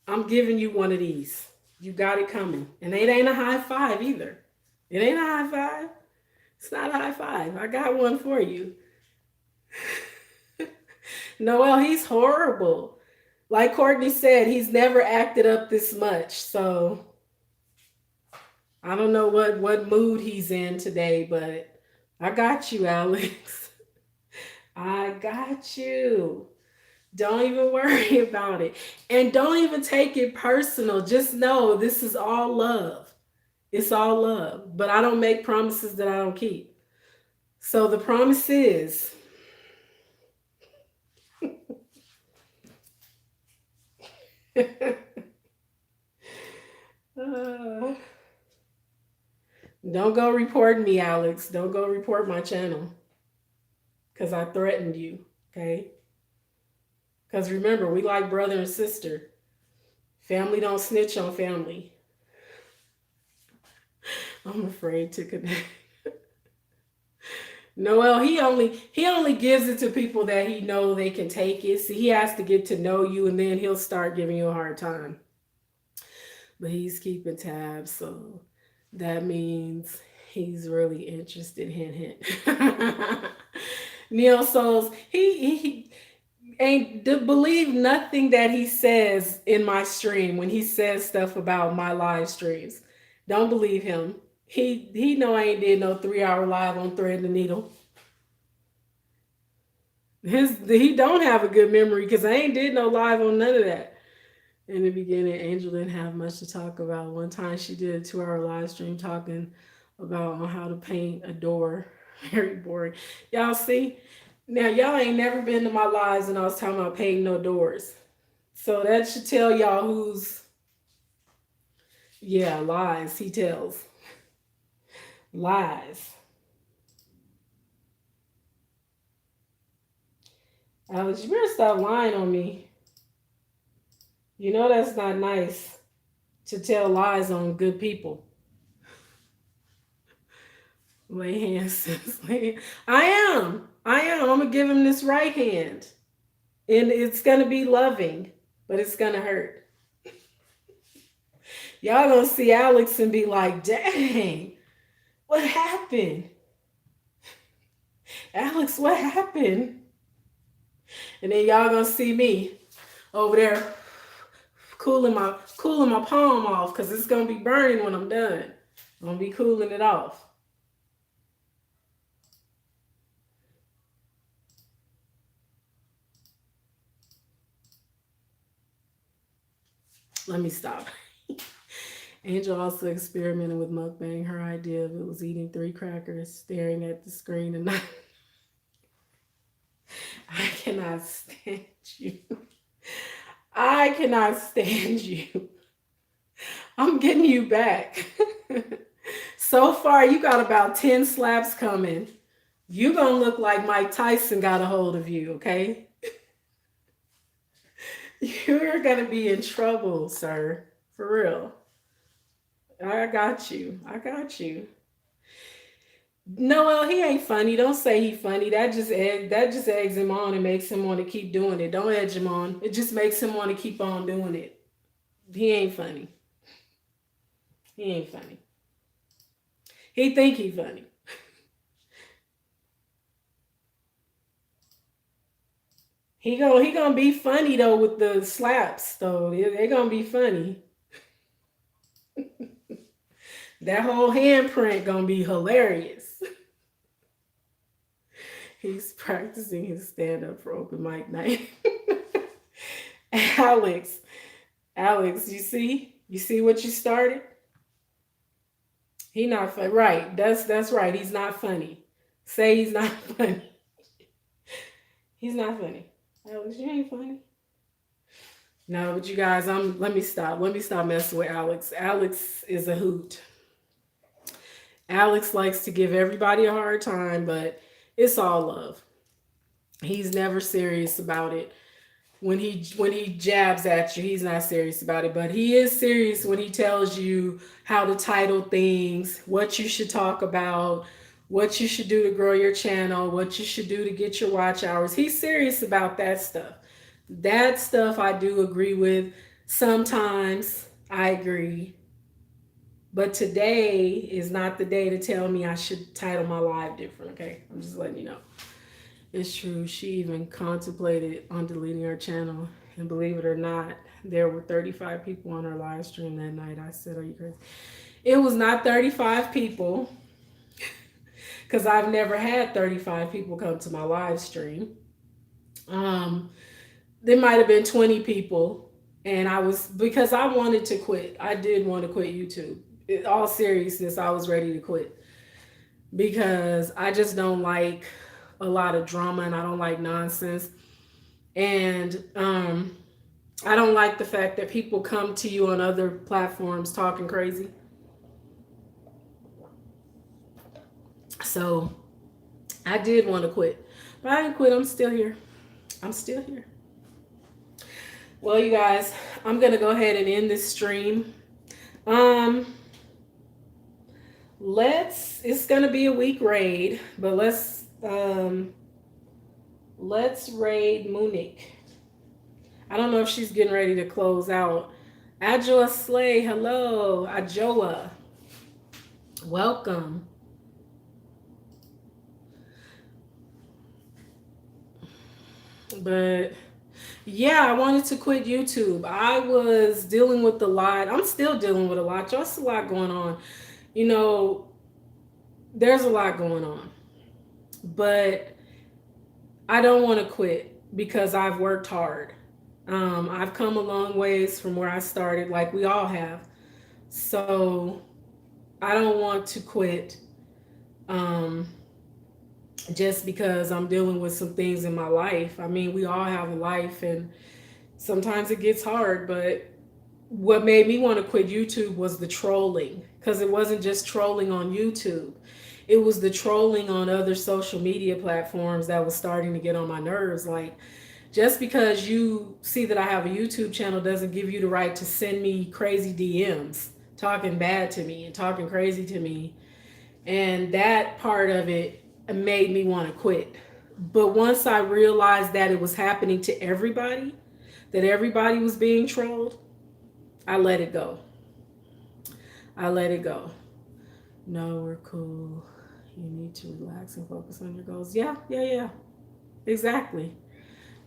I'm giving you one of these. You got it coming. And it ain't a high five either. It ain't a high five. It's not a high five. I got one for you. Noel, he's horrible. Like Courtney said, he's never acted up this much. So I don't know what mood he's in today, but I got you, Alex. I got you. Don't even worry about it. And don't even take it personal. Just know this is all love. It's all love. But I don't make promises that I don't keep. So the promise is uh, don't go report me, Alex. Don't go report my channel because I threatened you. Okay? Because remember, we like brother and sister. Family don't snitch on family. I'm afraid to connect. Noel, he only gives it to people that he know they can take it. See, he has to get to know you, and then he'll start giving you a hard time. But he's keeping tabs, so that means he's really interested. Hint, hint. Neil Souls, he ain't believe nothing that he says in my stream when he says stuff about my live streams. Don't believe him. He know I ain't did no 3 hour live on Thread the Needle. He don't have a good memory because I ain't did no live on none of that. In the beginning, Angel didn't have much to talk about. One time she did a 2 hour live stream talking about on how to paint a door. Very boring. Y'all see? Now y'all ain't never been to my lives and I was talking about painting no doors. So that should tell y'all who's yeah, lies he tells. Lies. Alex, you better stop lying on me. You know that's not nice to tell lies on good people. Lay hands, sis. I am. I am. I'm gonna give him this right hand. And it's gonna be loving, but it's gonna hurt. Y'all gonna see Alex and be like, dang, what happened? Alex, what happened? And then y'all gonna see me over there cooling my palm off because it's gonna be burning when I'm done. I'm gonna be cooling it off. Let me stop. Angel also experimented with mukbang. Her idea of it was eating 3 crackers, staring at the screen, and not. I cannot stand you. I cannot stand you. I'm getting you back. So far, you got about 10 slaps coming. You gonna look like Mike Tyson got a hold of you, okay? You're gonna be in trouble, sir. For real. I got you. I got you. Noel, he ain't funny. Don't say he funny. That just eggs him on and makes him want to keep doing it. Don't edge him on. It just makes him want to keep on doing it. He ain't funny. He ain't funny. He think he funny. He gonna be funny though with the slaps though. They're gonna be funny. That whole handprint gonna be hilarious. He's practicing his stand up for open mic night. Alex, Alex, you see what you started? He not funny, right? That's right. He's not funny. Say he's not funny. He's not funny. Alex, you ain't funny. No, but you guys, let me stop. Let me stop messing with Alex. Alex is a hoot. Alex likes to give everybody a hard time, but it's all love. He's never serious about it. When he jabs at you, he's not serious about it, but he is serious when he tells you how to title things, what you should talk about, what you should do to grow your channel, what you should do to get your watch hours. He's serious about that stuff. That stuff I do agree with. Sometimes I agree. But today is not the day to tell me I should title my live different, okay? I'm just letting you know. It's true. She even contemplated on deleting her channel. And believe it or not, there were 35 people on her live stream that night. I said, are you crazy? It was not 35 people because I've never had 35 people come to my live stream. There might have been 20 people. And because I wanted to quit. I did want to quit YouTube. In all seriousness, I was ready to quit because I just don't like a lot of drama and I don't like nonsense. And I don't like the fact that people come to you on other platforms talking crazy. So I did want to quit, but I didn't quit. I'm still here. I'm still here. Well, you guys, I'm going to go ahead and end this stream. It's going to be a week raid, but let's raid Munich. I don't know if she's getting ready to close out. Adjoa Slay, hello. Adjoa, welcome. But yeah, I wanted to quit YouTube. I was dealing with a lot. I'm still dealing with a lot. Just a lot going on. You know, there's a lot going on. But I don't want to quit because I've worked hard. I've come a long ways from where I started, like we all have. So I don't want to quit just because I'm dealing with some things in my life. I mean, we all have a life and sometimes it gets hard, but what made me want to quit YouTube was the trolling, because it wasn't just trolling on YouTube. It was the trolling on other social media platforms that was starting to get on my nerves. Like, just because you see that I have a YouTube channel doesn't give you the right to send me crazy DMs talking bad to me and talking crazy to me. And that part of it made me want to quit. But once I realized that it was happening to everybody, that everybody was being trolled, I let it go. I let it go. No, we're cool. You need to relax and focus on your goals. Yeah. Exactly.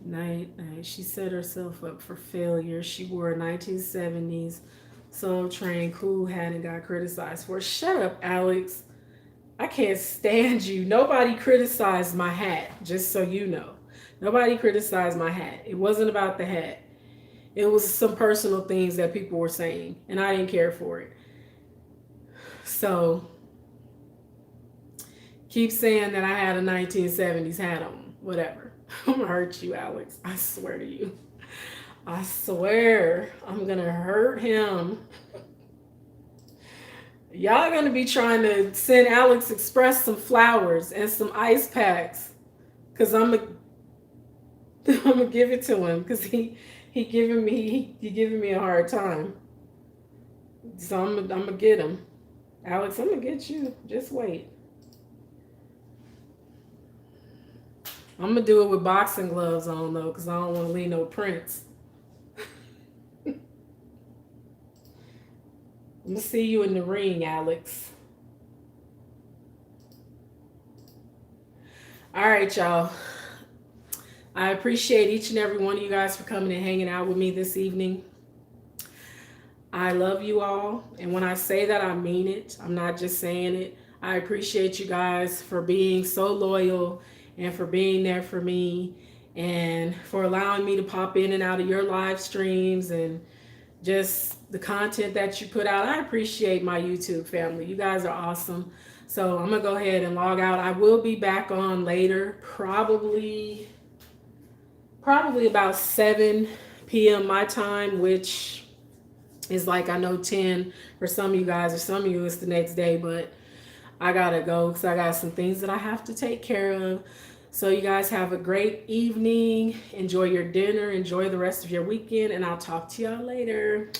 Night. She set herself up for failure. She wore a 1970s Soul Train cool hat and got criticized for it. Shut up, Alex. I can't stand you. Nobody criticized my hat, just so you know. Nobody criticized my hat. It wasn't about the hat. It was some personal things that people were saying, and I didn't care for it. So keep saying that I had a 1970s hat on. Whatever. I'm gonna hurt you, Alex. I swear to you. I swear I'm gonna hurt him. Y'all gonna be trying to send Alex Express some flowers and some ice packs, cause I'm gonna give it to him, cause he giving me a hard time. So I'm gonna get him. Alex, I'm gonna get you. Just wait. I'm gonna do it with boxing gloves on though, cause I don't want to leave no prints. I'm gonna see you in the ring, Alex. All right, y'all. I appreciate each and every one of you guys for coming and hanging out with me this evening. I love you all. And when I say that, I mean it. I'm not just saying it. I appreciate you guys for being so loyal and for being there for me and for allowing me to pop in and out of your live streams and just the content that you put out. I appreciate my YouTube family. You guys are awesome. So I'm going to go ahead and log out. I will be back on later, probably probably about 7 p.m. my time, which is like I know 10 for some of you guys, or some of you it's the next day, but I gotta go because I got some things that I have to take care of. So you guys have a great evening. Enjoy your dinner. Enjoy the rest of your weekend, and I'll talk to y'all later.